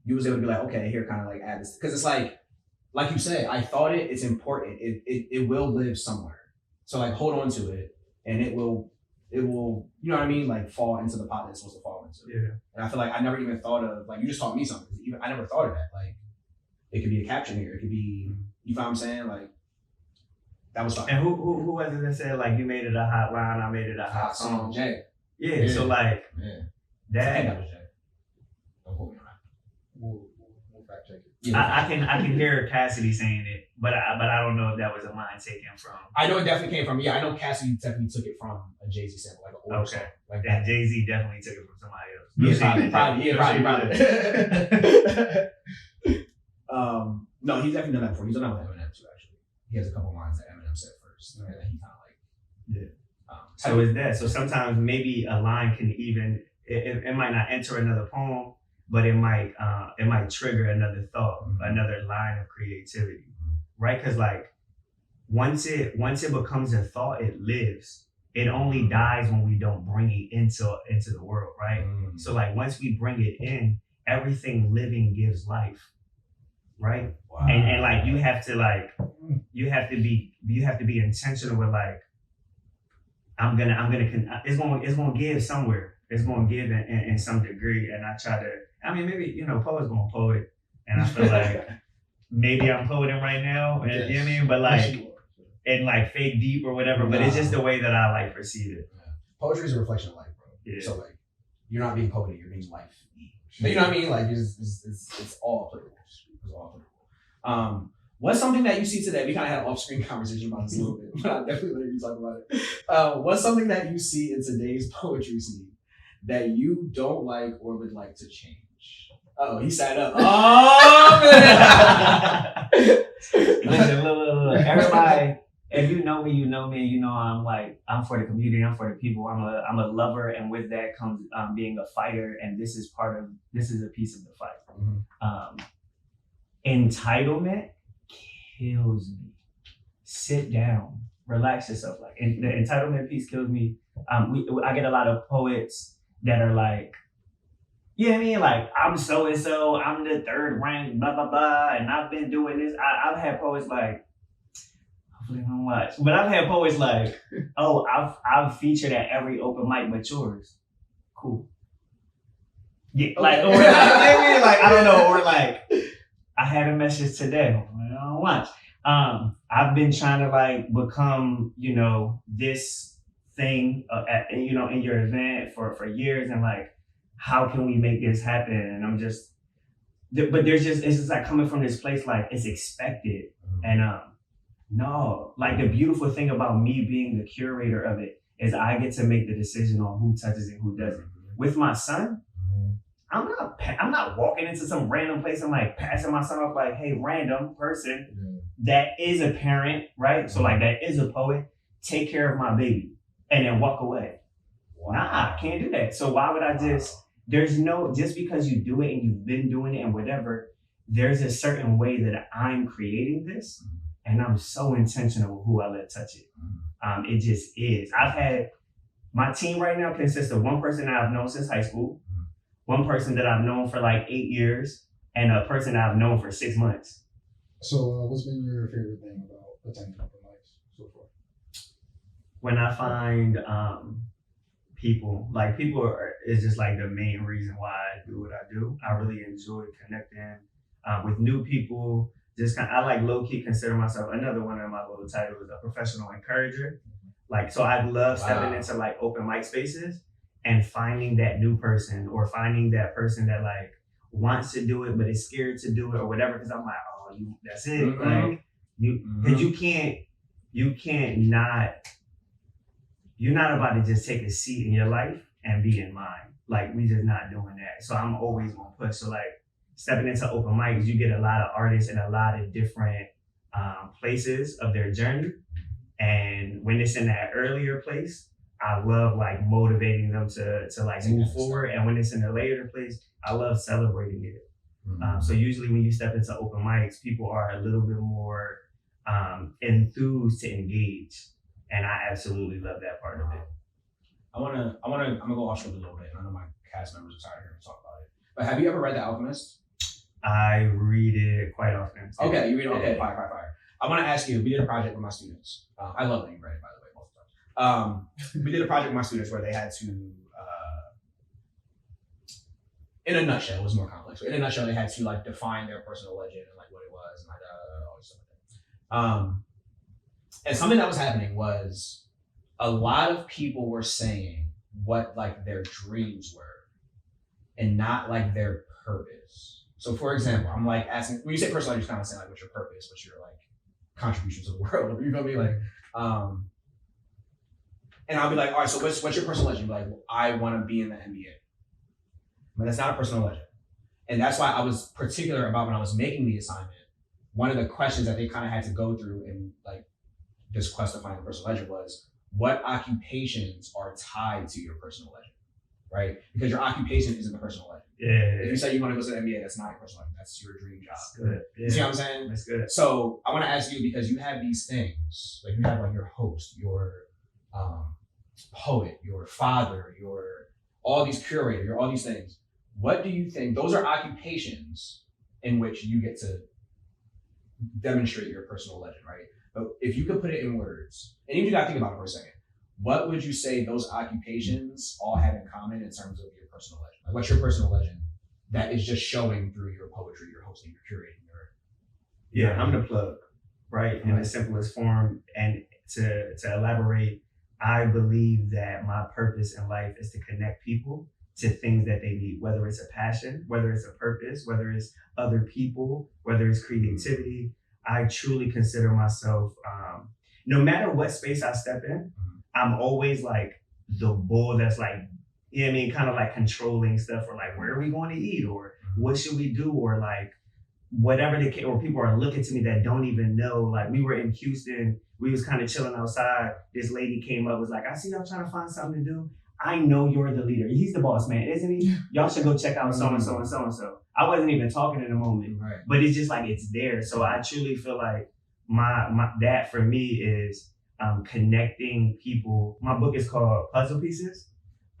you was able to be like, okay, here, kind of like add this, because it's like you said, I thought it's important. It will live somewhere. So like hold on to it, and it will, you know what I mean? Like fall into the pot that it's supposed to fall into. Yeah. And I feel like I never even thought of, like, you just taught me something. I never thought of that. Like, it could be a caption here. It could be, you know what I'm saying? Like, that was fun. And who was it that said, like, you made it a hot line, I made it a hot song? Jay. Yeah, so like, that. I think that was Jay. Don't quote me on that. We'll fact check it. Yeah. I can hear Cassidy saying it, but I don't know if that was a line taken from. I know it definitely came from. Yeah, I know Cassidy definitely took it from a Jay-Z sample, like an old song, like that. Jay-Z definitely took it from somebody else. Probably. No, he's definitely done that before. He's done that with Eminem too. Actually, he has a couple lines that Eminem said first, and then he kind of like. So is that? So sometimes maybe a line can even it might not enter another poem, but it might trigger another thought, another line of creativity, right? Because like once it becomes a thought, it lives. It only dies when we don't bring it into the world, right? So like once we bring it in, everything living gives life, right? Wow. And like you have to be intentional with like it's gonna give somewhere. It's gonna give in some degree, and I try to. I mean, maybe poet's gonna poet, and I feel like maybe I'm poeting right now, and you know what I mean. But like, and like fake deep or whatever. But it's just the way that I like perceive it. Poetry is a reflection of life, bro. Yeah. So like, you're not being poetic, you're being life. You know what I mean? Like it's all applicable. It's all applicable. What's something that you see today? We kind of had an off-screen conversation about this a little bit, but I definitely want to talk about it. What's something that you see in today's poetry scene that you don't like or would like to change? Oh, he sat up. Oh man! Listen, look. Everybody, if you know me, you know me. You know I'm for the community. I'm for the people. I'm a lover, and with that comes being a fighter. And this is a piece of the fight. Entitlement kills me. sit down, relax yourself. Like, and the entitlement piece kills me. I get a lot of poets that are like, you know what I mean? Like, I'm so and so, I'm the third rank, blah blah blah, and I've been doing this. I've had poets like, hopefully I don't watch, but I've had poets like, oh, I've featured at every open mic but yours. Cool. Yeah, like, or like, you know what I mean? Like, I don't know, or like, I had a message today. I don't watch. I've been trying to like become, you know, this thing, you know, in your event for years, and like, how can we make this happen? And I'm just, but it's just like coming from this place like it's expected, and no, like the beautiful thing about me being the curator of it is I get to make the decision on who touches and who doesn't. With my son, I'm not walking into some random place and like passing my son off like, hey, random person that is a parent, right? So like that is a poet, take care of my baby and then walk away. Nah, I can't do that. So why would I just because you do it and you've been doing it and whatever, there's a certain way that I'm creating this and I'm so intentional with who I let touch it. It just is. I've had, my team right now consists of one person that I've known since high school, one person that I've known for like 8 years, and a person that I've known for 6 months. So what's been your favorite thing about attending open mics so far? When I find people is just like the main reason why I do what I do. I really enjoy connecting with new people. I like low-key consider myself, another one of my little titles, a professional encourager. Like, so I love stepping into like open mic spaces and finding that new person or finding that person that like wants to do it but is scared to do it or whatever. Cause I'm like, oh, that's it. Like cause you're not about to just take a seat in your life and be in mine. Like, we just not doing that. So I'm always gonna push. So like stepping into open mics, you get a lot of artists in a lot of different places of their journey. And when it's in that earlier place, I love like motivating them to like move forward. And when it's in the later place, I love celebrating it. So usually when you step into open mics, people are a little bit more enthused to engage. And I absolutely love that part of it. I'm gonna go off script a little bit. I know my cast members are tired of hearing me talk about it. But have you ever read The Alchemist? I read it quite often. Okay, you read it? Okay, fire. I want to ask you, we did a project with my students. I love that you read it, by the way, most of the time. We did a project with my students where they had to, in a nutshell, it was more complex. But in a nutshell, they had to like define their personal legend and like what it was and like all this stuff like that. And something that was happening was a lot of people were saying what like their dreams were and not like their purpose. So for example, I'm like asking, when you say personal legend, you're kind of saying like what's your purpose, what's your like contribution to the world, you feel me? Like, and I'll be like, all right, so what's your personal legend? Like, well, I want to be in the NBA. But that's not a personal legend. And that's why I was particular about when I was making the assignment, one of the questions that they kind of had to go through in like this quest to find a personal legend was, what occupations are tied to your personal legend, right? Because your occupation isn't the personal legend. Yeah. If you say you want to go to the NBA, that's not your personal legend. That's your dream job. That's good. Yeah. You see what I'm saying? That's good. So I want to ask you, because you have these things, like you have like your host, your poet, your father, your all these curator, your all these things. What do you think? Those are occupations in which you get to demonstrate your personal legend, right? But if you could put it in words, and even you got to think about it for a second, what would you say those occupations all have in common in terms of your personal legend? Like, what's your personal legend that is just showing through your poetry, your hosting, your curating, Yeah, I'm the plug, right? In the simplest form. And to elaborate, I believe that my purpose in life is to connect people to things that they need, whether it's a passion, whether it's a purpose, whether it's other people, whether it's creativity. I truly consider myself, no matter what space I step in, I'm always like the bull that's like, you know what I mean, kind of like controlling stuff, or like, where are we going to eat, or what should we do, or like whatever the case, or people are looking to me that don't even know. Like, we were in Houston, we was kind of chilling outside. This lady came up, was like, I see y'all trying to find something to do. I know you're the leader. He's the boss man, isn't he? Y'all should go check out so-and-so and so-and-so. I wasn't even talking in the moment, right, but it's just like, it's there. So I truly feel like my that for me is connecting people. My book is called Puzzle Pieces.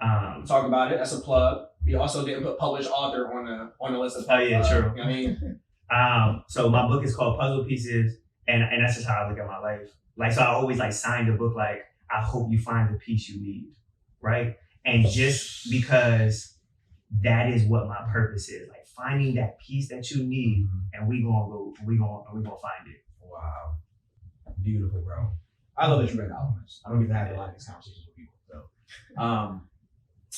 Talk about it. That's a plug. We also didn't put published author on the list of. Oh yeah, true. You know what I mean? So my book is called Puzzle Pieces, and that's just how I look at my life. Like, so I always like sign the book like, I hope you find the peace you need, right? And just because that is what my purpose is, like finding that peace that you need, and we gonna find it. Wow, beautiful, bro. I love that you read the Alchemist. I don't even have a lot of these conversations with people. So,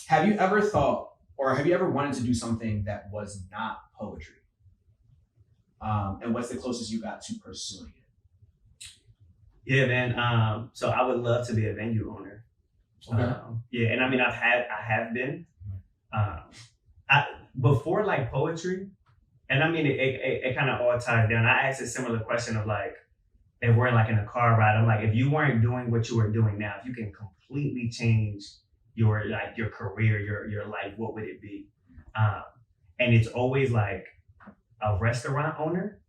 have you ever thought, or have you ever wanted to do something that was not poetry? And what's the closest you got to pursuing it? Yeah, man. So I would love to be a venue owner. Okay. Yeah, and I mean, I have been. Before like poetry, and I mean, it kind of all ties down. I asked a similar question of like, if we're like in a car ride, I'm like, if you weren't doing what you are doing now, if you can completely change your career, your life, what would it be? And it's always like a restaurant owner,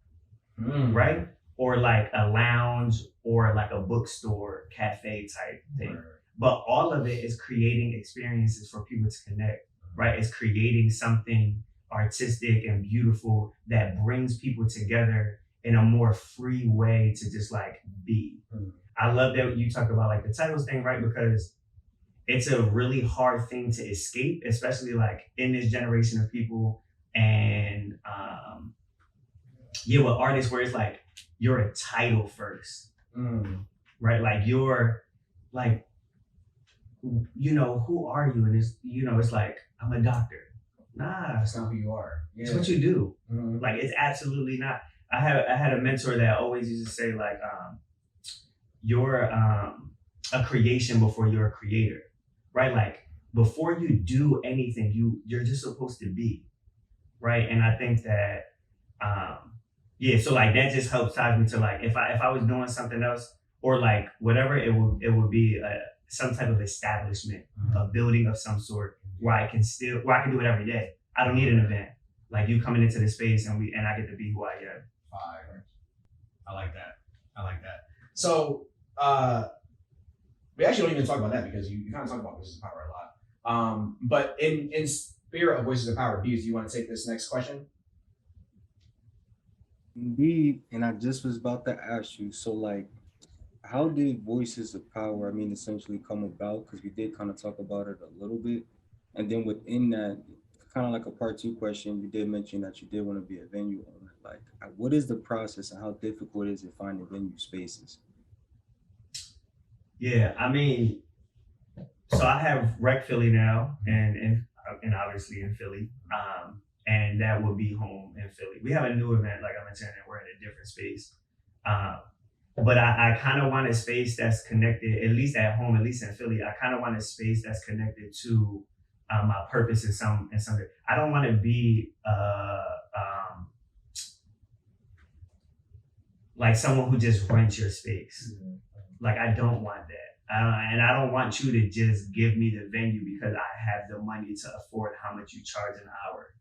right? Or like a lounge or like a bookstore, cafe type thing. But all of it is creating experiences for people to connect, right? It's creating something artistic and beautiful that brings people together in a more free way to just like be. I love that you talk about like the titles thing, right? Because it's a really hard thing to escape, especially like in this generation of people. And with artists where it's like, you're a title first, right? Like you're like, who are you? And it's, it's like, I'm a doctor. Nah, That's not who you are. it's what you do. Like, it's absolutely not. I had a mentor that always used to say like, you're a creation before you're a creator, right? Like before you do anything, you're just supposed to be, right? And I think that, so like that just helps tie me to like, if I was doing something else or like whatever, it would be some type of establishment, a building of some sort where I can do it every day. I don't need an event. Like you coming into the space and I get to be who I am. Fire. I like that. So we actually don't even talk about that because you kind of talk about Voices of Power a lot. But in spirit of Voices of Power, Bees, do you want to take this next question? Indeed, and I just was about to ask you, so like, how did Voices of Power, essentially come about? Because we did kind of talk about it a little bit. And then within that, kind of like a part 2 question, you did mention that you did want to be a venue owner. Like, what is the process and how difficult is it finding venue spaces? Yeah, I mean, so I have Rec Philly now and obviously in Philly. And that will be home in Philly. We have a new event, like I mentioned, and we're in a different space. But I kind of want a space that's connected, at least at home, at least in Philly. I kind of want a space that's connected to my purpose in some. I don't want to be like someone who just rents your space. Like I don't want that. And I don't want you to just give me the venue because I have the money to afford how much you charge an hour.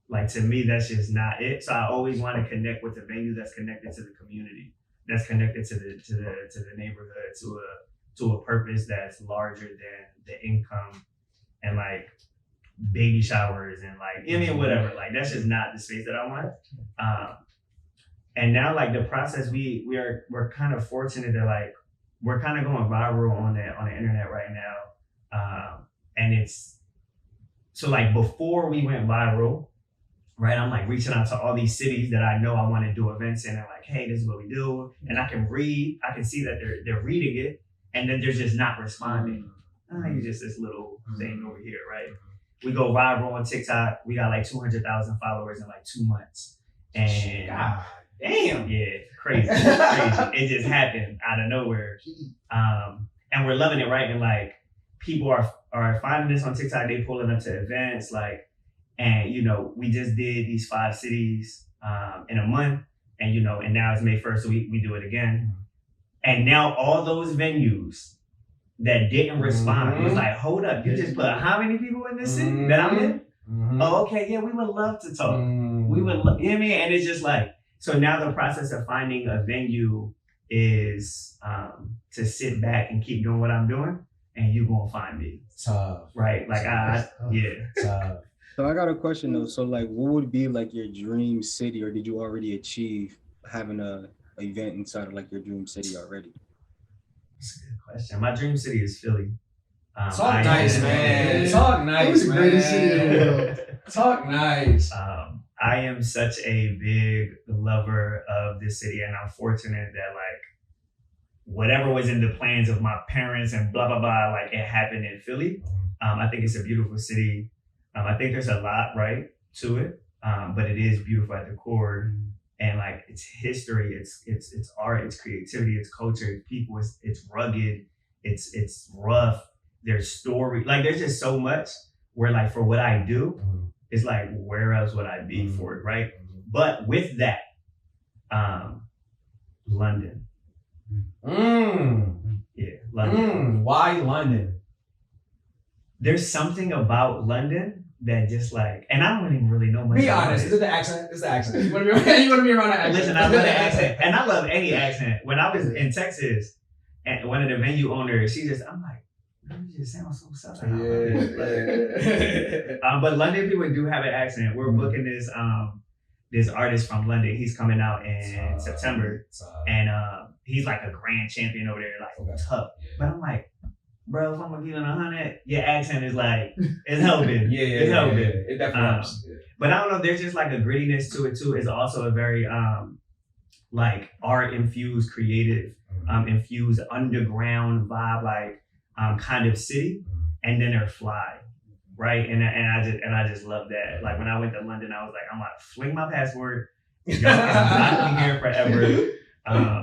Like to me, that's just not it. So I always want to connect with a venue that's connected to the community, that's connected to the neighborhood, to a purpose that's larger than the income and like baby showers and like whatever. Like that's just not the space that I want. And now like the process, we're kind of fortunate that like we're kind of going viral on the internet right now. And it's so like before we went viral, right? I'm like reaching out to all these cities that I know I want to do events in and like, hey, this is what we do. And I can see that they're reading it and then they're just not responding. You're just this little thing over here, right? We go viral on TikTok. We got like 200,000 followers in like 2 months. And God damn. Yeah, crazy. It just happened out of nowhere. And we're loving it, right? And like people are finding this on TikTok. They pulling up to events like, and we just did these 5 cities in a month, and and now it's May 1st, so we do it again. And now all those venues that didn't respond was like, hold up, you just put how many people in this city that I'm in? Oh, okay, yeah, we would love to talk. We would, and it's just like, so now the process of finding a venue is to sit back and keep doing what I'm doing, and you gonna find me. Tough. Right? Like yeah. Tough. So I got a question though. So like, what would be like your dream city, or did you already achieve having a event inside of like your dream city already? That's a good question. My dream city is Philly. Talk nice, man. Talk nice, It was the man. greatest city in the world. Talk nice. I am such a big lover of this city, and I'm fortunate that like whatever was in the plans of my parents and blah blah blah, like it happened in Philly. I think it's a beautiful city. I think there's a lot right to it, but it is beautiful at the core, and like its history, it's art, it's creativity, it's culture, it's people, it's rugged, it's rough. There's story, like there's just so much where like for what I do, it's like where else would I be for it, right? But with that, London. Yeah, London. Why London? There's something about London that just like, and I don't even really know much. Be honest, is it the accent? It's the accent. You want to be around that accent? Listen, I love the accent, and I love any accent. When I was in Texas, and one of the venue owners, I'm like, you just sound so southern. But London people do have an accent. We're booking this artist from London. He's coming out in September, and he's like a grand champion over there, like tough. But I'm like, bro, if I'm gonna give it 100, your accent is like, it's helping. It's helping. It definitely helps. But I don't know, there's just like a grittiness to it too. It's also a very like art infused, creative, infused underground vibe, like kind of city. And then they're fly, right? And I just love that. Like when I went to London, I was like, I'm gonna fling my passport. Y'all can lock me here forever.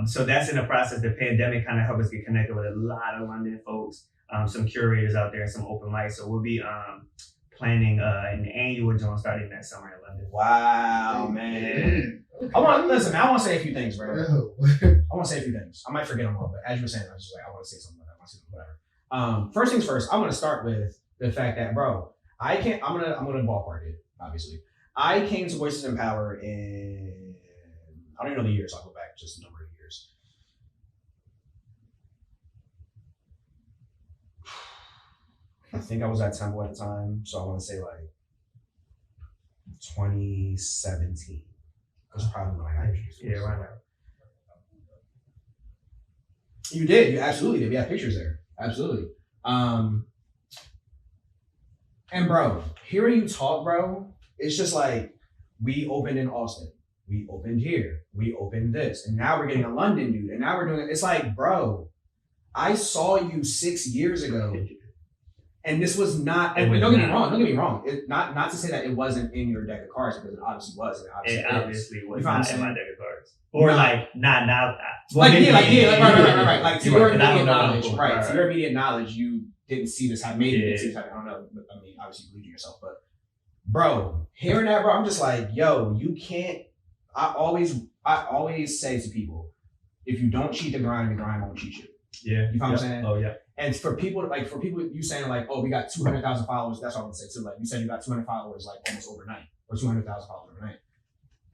So that's in the process. The pandemic kind of helped us get connected with a lot of London folks, some curators out there, some open mics. So we'll be planning an annual joint starting next summer in London. Wow, man. I want to say a few things, bro. I want to say a few things. I might forget them all, but as you were saying, I was just like, I want to say something. Whatever. First things first, I'm going to start with the fact that, bro, I'm gonna ballpark it, obviously. I came to Voices in Power in, I don't even know the year, so I'll go back just a number of years. I think I was at Temple at the time, so I want to say like 2017. That's probably when I got introduced. Yeah, right now. You did. You absolutely did. We have pictures there. Absolutely. And bro, hearing you talk, bro, it's just like we opened in Austin. We opened here. We opened this. And now we're getting a London dude. And now we're doing it. It's like, bro, I saw you 6 years ago. And this was not, and don't get me wrong. It, not to say that it wasn't in your deck of cards, because it obviously was. It obviously was not in my deck of cards. Or like, not now. Right. Like to your immediate knowledge, right? To your immediate knowledge, you didn't see this happen. Maybe you didn't see this happen. I don't know. But, I mean, obviously, you believe in yourself. But, bro, hearing that, bro, I'm just like, yo, you can't. I always say to people, if you don't cheat the grind won't cheat you. Yeah. You know what I'm saying? Oh yeah. And for people, you saying like, oh, we got 200,000 followers. That's what I would say too. Like you said, you got 200 followers like almost overnight, or 200,000 followers overnight.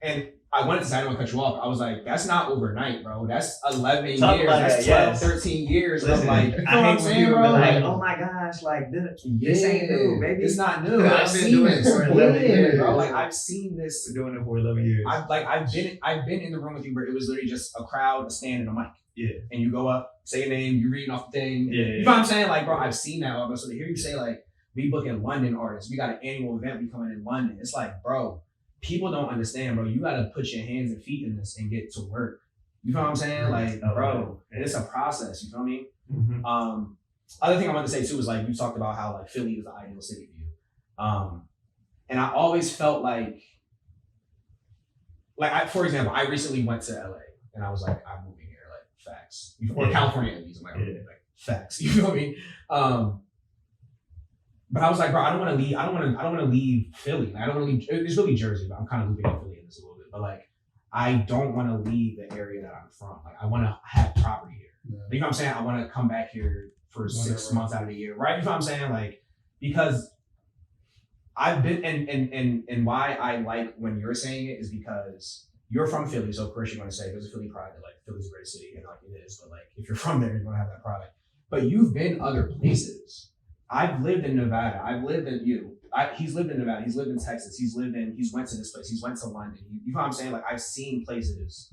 And I wanted to say, I didn't want to cut you off. I was like, that's not overnight, bro. That's 11 years. That's 12, 13 years. Listen, like, you know what I'm saying, bro? Like, oh my gosh, like this ain't new, baby. It's not new. I've I've been seen doing this it for 11 years, bro. Like I've seen this. We're doing it for 11 years. I've been in the room with you where it was literally just a crowd, a stand, and a mic. Yeah. And you go up, say your name, you reading off the thing. Yeah. You know what I'm saying? Like, bro, I've seen that all. So to hear you say like, we book in London artists, we got an annual event, we coming in London. It's like, bro, people don't understand, bro. You gotta put your hands and feet in this and get to work. You know what I'm saying? Like, bro, it's a process. You feel me? Mm-hmm. Other thing I wanted to say too is like you talked about how like Philly is the ideal city for you. And I always felt like for example, I recently went to LA and I was like, I'm moving here, like facts. Or California at least. I'm like, like facts. You feel me? But I was like, bro, I don't want to leave Philly. Like, I don't want to leave. It's really Jersey, but I'm kind of looping in Philly in this a little bit. But like, I don't want to leave the area that I'm from. Like, I want to have property here. Yeah. You know what I'm saying? I want to come back here for 6 months out of the year, right? You know what I'm saying? Like, because I've been and why I like when you're saying it is because you're from Philly, so of course you're going to say there's a Philly pride that like Philly's a great city, and like it is. But like if you're from there, you're going to have that pride. But you've been other places. I've lived in Nevada. I've lived in he's lived in Nevada. He's lived in Texas. He's went to this place. He's went to London. You know what I'm saying? Like I've seen places,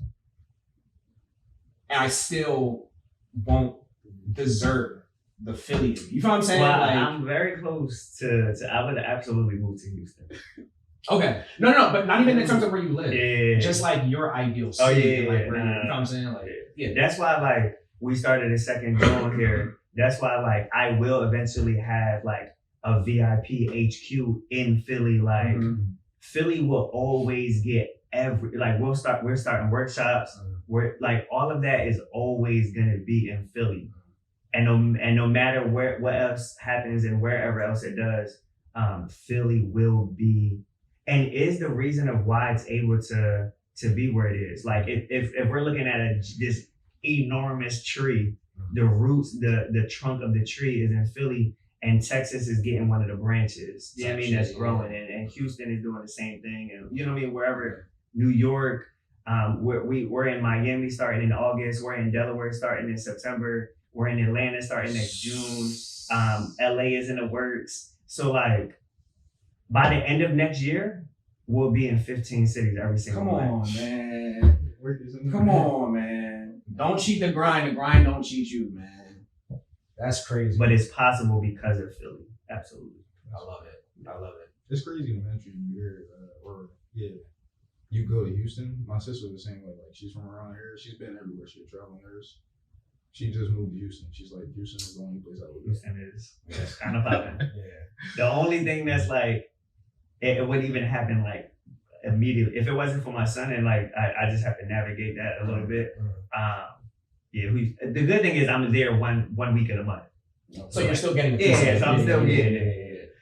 and I still won't deserve the Philly. You know what I'm saying? Well, like, I'm very close to. I would absolutely move to Houston. Okay. No, but not even in terms of where you live. Yeah. Just like your ideal city. Oh yeah. Like, where you know what I'm saying? Like, yeah. That's why like we started a second zone here. That's why like I will eventually have like a VIP HQ in Philly. Like Philly will always get we're starting workshops. Where like all of that is always gonna be in Philly. And no matter what else happens and wherever else it does, Philly will be and is the reason of why it's able to be where it is. Like if we're looking at this enormous tree, the roots, the trunk of the tree is in Philly, and Texas is getting one of the branches. You know what I mean? That's growing, and Houston is doing the same thing, and you know what I mean. Wherever, New York, we're in Miami starting in August. We're in Delaware starting in September. We're in Atlanta starting next June. LA is in the works. So like by the end of next year, we'll be in 15 cities every single month. Come on, man. Come on, man. Don't cheat the grind. The grind don't cheat you, man. That's crazy. But it's possible because of Philly. Absolutely. I love it. It's crazy to mention you here, you go to Houston. My sister was the same way. Like she's from around here. She's been everywhere. She's a travel nurse. She just moved to Houston. She's like, Houston is the only place I would go. Houston is kind of popping. Yeah. The only thing that's like, it wouldn't even happen like immediately. If it wasn't for my son and like, I just have to navigate that a little bit. The good thing is I'm there one week of the month. So you're still getting so I'm still getting it.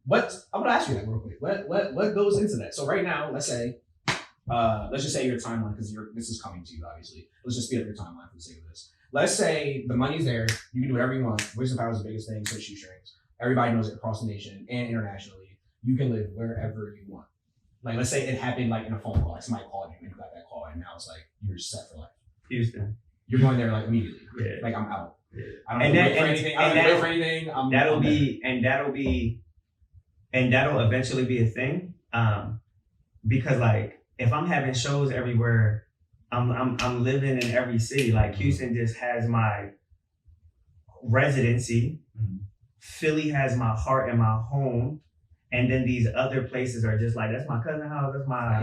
What I'm gonna ask you that real quick. What goes into that? So right now, let's just say your timeline, because this is coming to you, obviously. Let's just speed up your timeline for the sake of this. Let's say the money's there, you can do whatever you want. Wisdom power is the biggest thing, so shoestrings. Everybody knows it across the nation and internationally. You can live wherever you want. Like let's say it happened like in a phone call, like somebody called you and you got that call, and now it's like you're set for life. Houston. You're going there like immediately. Yeah. Like I'm out. Yeah. I don't wait for anything. I don't wait for anything. That'll eventually be a thing. Because like if I'm having shows everywhere, I'm living in every city. Like Houston just has my residency. Philly has my heart and my home. And then these other places are just like, that's my cousin's house, that's my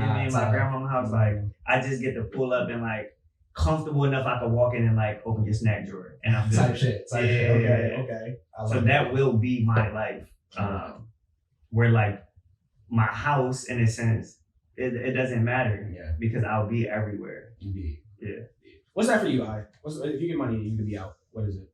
grandma's house. Like I just get to pull up and like comfortable enough I can walk in and like open your snack drawer and I'm type shit. Okay. So that will be my life. Where like my house in a sense, it doesn't matter because I'll be everywhere. Indeed. Yeah. What's that for you, I? If you get money, you can be out. What is it?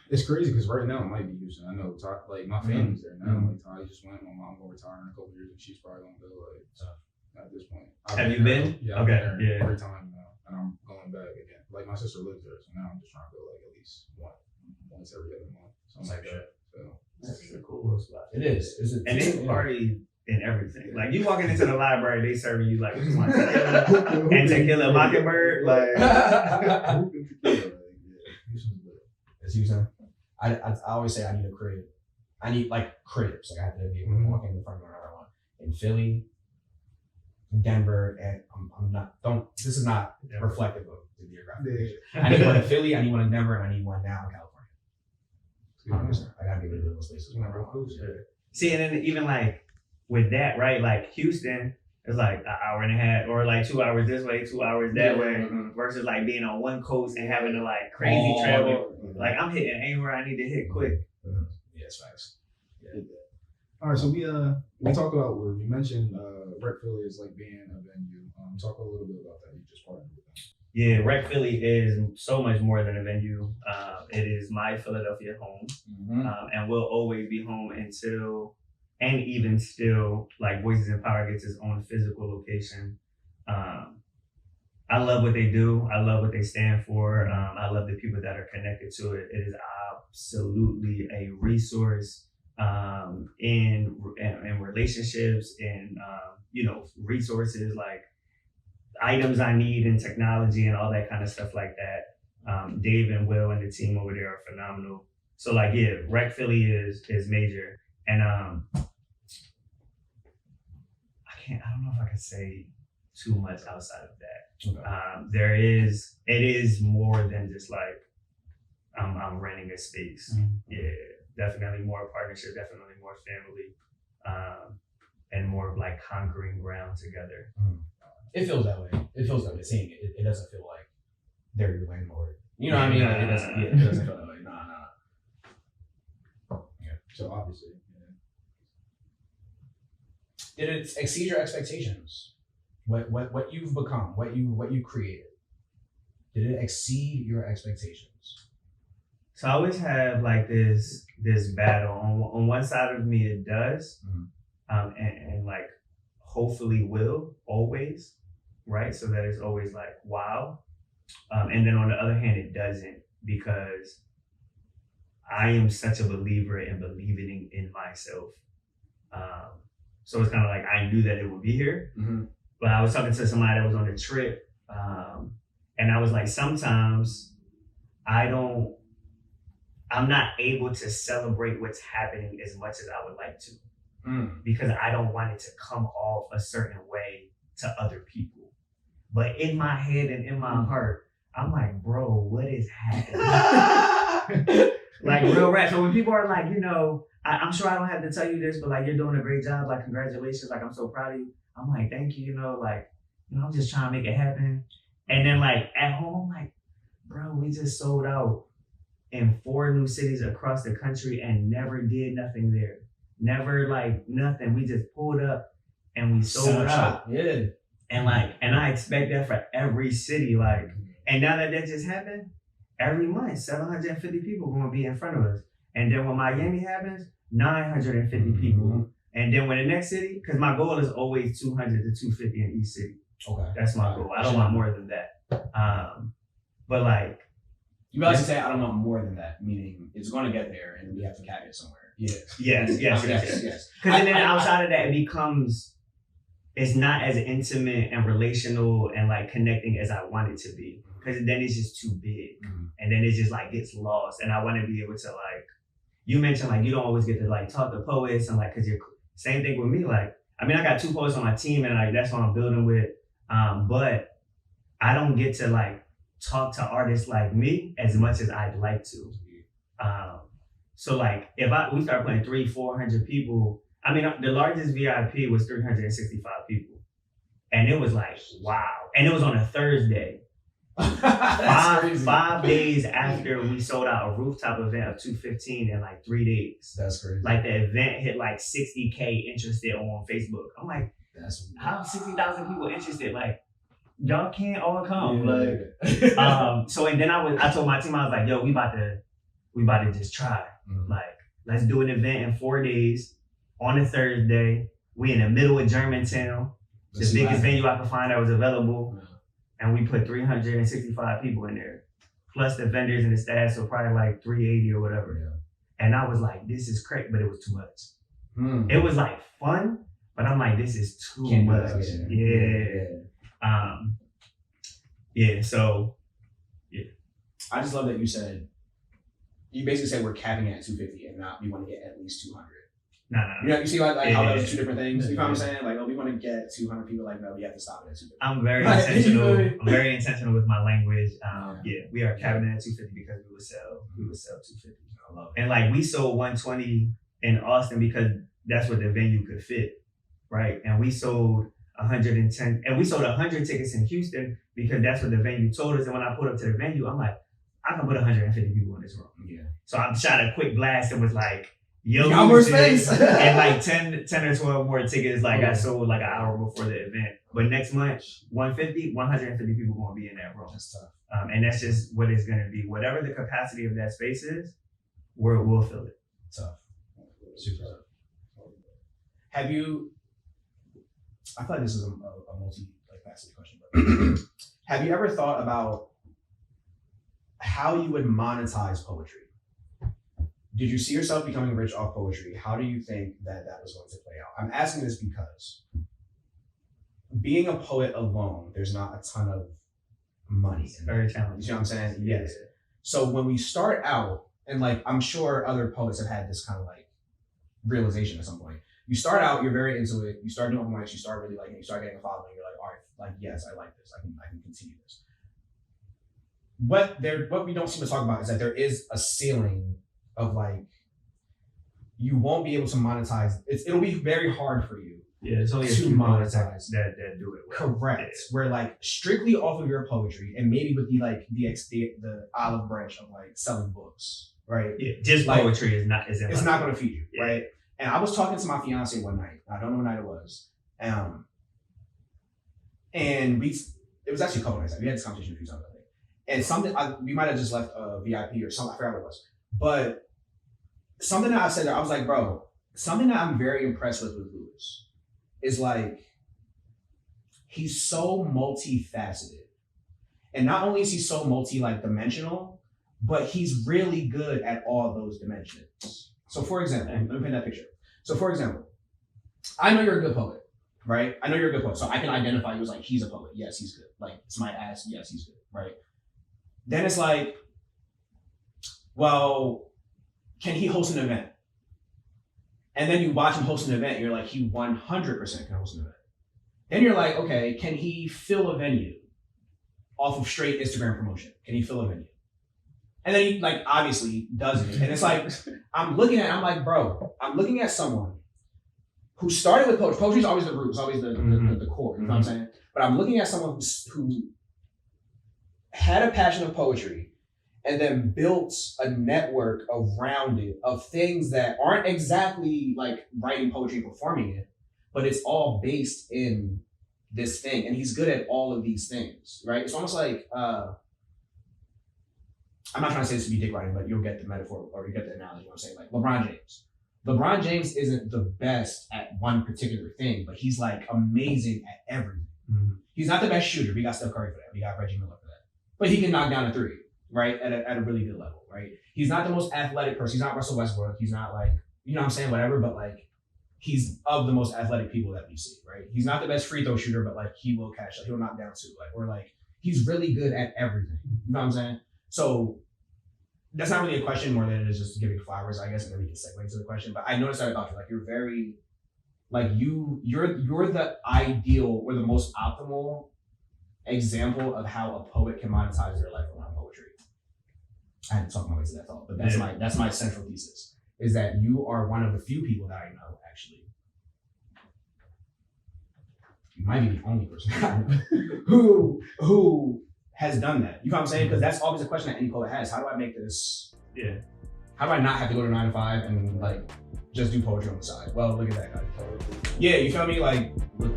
It's crazy because right now it might be Houston. I know, like my family's there now. Like Ty just went. My mom will retire in a couple years, and she's probably gonna go. Like at this point, have you been? Yeah, I've been there every time now, and I'm going back again. Like my sister lives there, so now I'm just trying to go like at least once every other month, something like that. So that's a cool spot. It is. And they party in everything. Like you walking into the library, they serving you like tequila and Tequila Mockingbird. Like It's Houston. I always say I need a crib. I need like cribs. Like I have to be able to walk in the front door whenever I want. In Philly, Denver, and I'm not. This is not reflective of the geographic. I need one in Philly. I need one in Denver, and I need one now in California. 100%. I gotta be able to live in those places whenever I want. See, and then even like with that, right? Like Houston is like an hour and a half, or like 2 hours this way, 2 hours that way, versus like being on one coast and having to like crazy travel. Like I'm hitting anywhere I need to hit quick. Yeah, it's facts. Yeah. All right, so we talked about where we mentioned Rec Philly is like being a venue. Talk a little bit about that. You just partnered with them. Yeah, Rec Philly is so much more than a venue. It is my Philadelphia home, and will always be home until, and even still, like Voices in Power gets its own physical location. I love what they do. I love what they stand for. I love the people that are connected to it. It is absolutely a resource in relationships, in resources, like items I need in technology and all that kind of stuff like that. Dave and Will and the team over there are phenomenal. So like, yeah, Rec Philly is major. And I don't know if I can say too much outside of that. Okay. It is more than just like I'm renting a space. Mm-hmm. Yeah, definitely more partnership, definitely more family, and more of like conquering ground together. Mm-hmm. It feels that way. Seeing it, it doesn't feel like they're your landlord. You know what I mean? Like, it doesn't feel that way. Nah. Yeah. So obviously, Did it exceed your expectations? What you've become, what you created, did it exceed your expectations? So I always have like this battle. On one side of me, it does, and like hopefully will always, right? So that it's always like wow, and then on the other hand, it doesn't, because I am such a believer in believing in myself. So it's kind of like I knew that it would be here, but I was talking to somebody that was on the trip, and I was like, sometimes I'm not able to celebrate what's happening as much as I would like to, because I don't want it to come off a certain way to other people. But in my head and in my heart, I'm like, bro, what is happening? Like real rap. So when people are like, I'm sure I don't have to tell you this, but like, you're doing a great job. Like, congratulations. Like, I'm so proud of you. I'm like, thank you. I'm just trying to make it happen. And then like at home, I'm like, bro, we just sold out in 4 new cities across the country and never did nothing there. Never like nothing. We just pulled up and we sold out. Yeah. And I expect that for every city. Like, and now that just happened, every month, 750 people are going to be in front of us. And then when Miami happens, 950 people. And then when the next city, because my goal is always 200 to 250 in each city. Okay. That's my goal. I don't want more than that. But like, you about to say I don't want more than that, meaning it's going to get there and we have to cap it somewhere. Yes. Because then outside of that, it becomes, it's not as intimate and relational and like connecting as I want it to be. Because then it's just too big. And then it just like gets lost. And I want to be able to like, you mentioned like you don't always get to like talk to poets and like, because you're, same thing with me. Like, I mean, I got 2 poets on my team and like that's what I'm building with. But I don't get to like talk to artists like me as much as I'd like to. So like if we start playing 300-400 people, I mean, the largest VIP was 365 people. And it was like, wow. And it was on a Thursday. Five days after we sold out a rooftop event of 215 in like 3 days. That's crazy. Like the event hit like 60K interested on Facebook. I'm like, how 60,000 people interested? Like, y'all can't all come. Like, so and then I told my team, I was like, yo, we about to just try. Like, let's do an event in 4 days on a Thursday. We in the middle of Germantown, the biggest venue I could find that was available. And we put 365 people in there, plus the vendors and the staff, so probably like 380 or whatever. Yeah. And I was like, this is crazy, but it was too much. It was like fun, but I'm like, this is too much. So, yeah. I just love that you basically said we're capping at 250 and not we want to get at least 200. No. You know, you see like how those are 2 different things. You know what I'm saying? Like, oh, we want to get 200 people. Like, no, we have to stop it at 250. I'm very intentional. I'm very intentional with my language. We are capping at 250 because we would sell 250. I love it. And like we sold 120 in Austin because that's what the venue could fit, right? And we sold 110, and we sold 100 tickets in Houston because that's what the venue told us. And when I pulled up to the venue, I'm like, I can put 150 people in this room. Yeah. So I shot a quick blast and was like, yo, got more space. And like 10 or 12 more tickets like I sold like an hour before the event. But next month, 150 people going to be in that room. That's tough. And that's just what it's going to be. Whatever the capacity of that space is, we'll fill it. Tough. Super tough. Have you, I feel like this is a multi-faceted question, but have you ever thought about how you would monetize poetry? Did you see yourself becoming rich off poetry? How do you think that was going to play out? I'm asking this because being a poet alone, there's not a ton of money. It's very talented. You see what I'm saying? Yes. So when we start out, and like I'm sure other poets have had this kind of like realization at some point. You start out, you're very into it. You start doing mics, you start really liking it, you start getting a following. You're like, all right, like yes, I like this. I can continue this. What we don't seem to talk about is that there is a ceiling of like you won't be able to monetize. It'll be very hard for you. Yeah, it's only a to few poets monetize. that do it well. Correct. Yeah. Where like strictly off of your poetry and maybe with the olive branch of like selling books, right? Yeah, just Like, poetry is not It's not going to feed you, Yeah. right? And I was talking to my fiance one night. I don't know what night it was. And it was actually a couple nights. We had this conversation a few times, I think. And we might have just left a VIP or something. I forgot what it was. But something that I said there, I was like, bro, something that I'm very impressed with Lewis is like, he's so multifaceted. And not only is he so dimensional, but he's really good at all those dimensions. So for example, let me paint that picture. So for example, I know you're a good poet, right? I know you're a good poet. So I can identify you as like, he's a poet. Yes, he's good. Like, it's my ass. Yes, he's good, right? Then it's like, well, can he host an event? And then you watch him host an event, and you're like, he 100% can host an event. Then you're like, okay, can he fill a venue off of straight Instagram promotion? Can he fill a venue? And then he like obviously doesn't. And it's like, I'm looking at someone who started with poetry. Poetry is always the root, it's always the core, you know what I'm saying? But I'm looking at someone who had a passion of poetry and then built a network around it of things that aren't exactly like writing poetry and performing it, but it's all based in this thing. And he's good at all of these things, right? It's almost like, I'm not trying to say this to be dick riding, but you'll get the metaphor or you get the analogy. What I'm saying, like LeBron James. LeBron James isn't the best at one particular thing, but he's like amazing at everything. Mm-hmm. He's not the best shooter. We got Steph Curry for that. We got Reggie Miller for that. But he can knock down a three, right? At a really good level, right? He's not the most athletic person. He's not Russell Westbrook. He's not like, you know what I'm saying, whatever, but like he's of the most athletic people that we see, right? He's not the best free throw shooter, but like he will catch, like he'll knock down two. Like, or like he's really good at everything. You know what I'm saying? So that's not really a question more than it is just giving flowers, I guess, and then we can segue into the question. But I noticed that about you. Like you're very, like you're the ideal or the most optimal example of how a poet can monetize their life around poetry. I had to talk my way to that thought, but that's my central thesis, is that you are one of the few people that I know, actually. You might be the only person I know who has done that. You know what I'm saying? Because that's always a question that any poet has. How do I make this? Yeah. How do I not have to go to 9 to 5 and like just do poetry on the side? Well, look at that guy. Yeah, you feel me? Like, look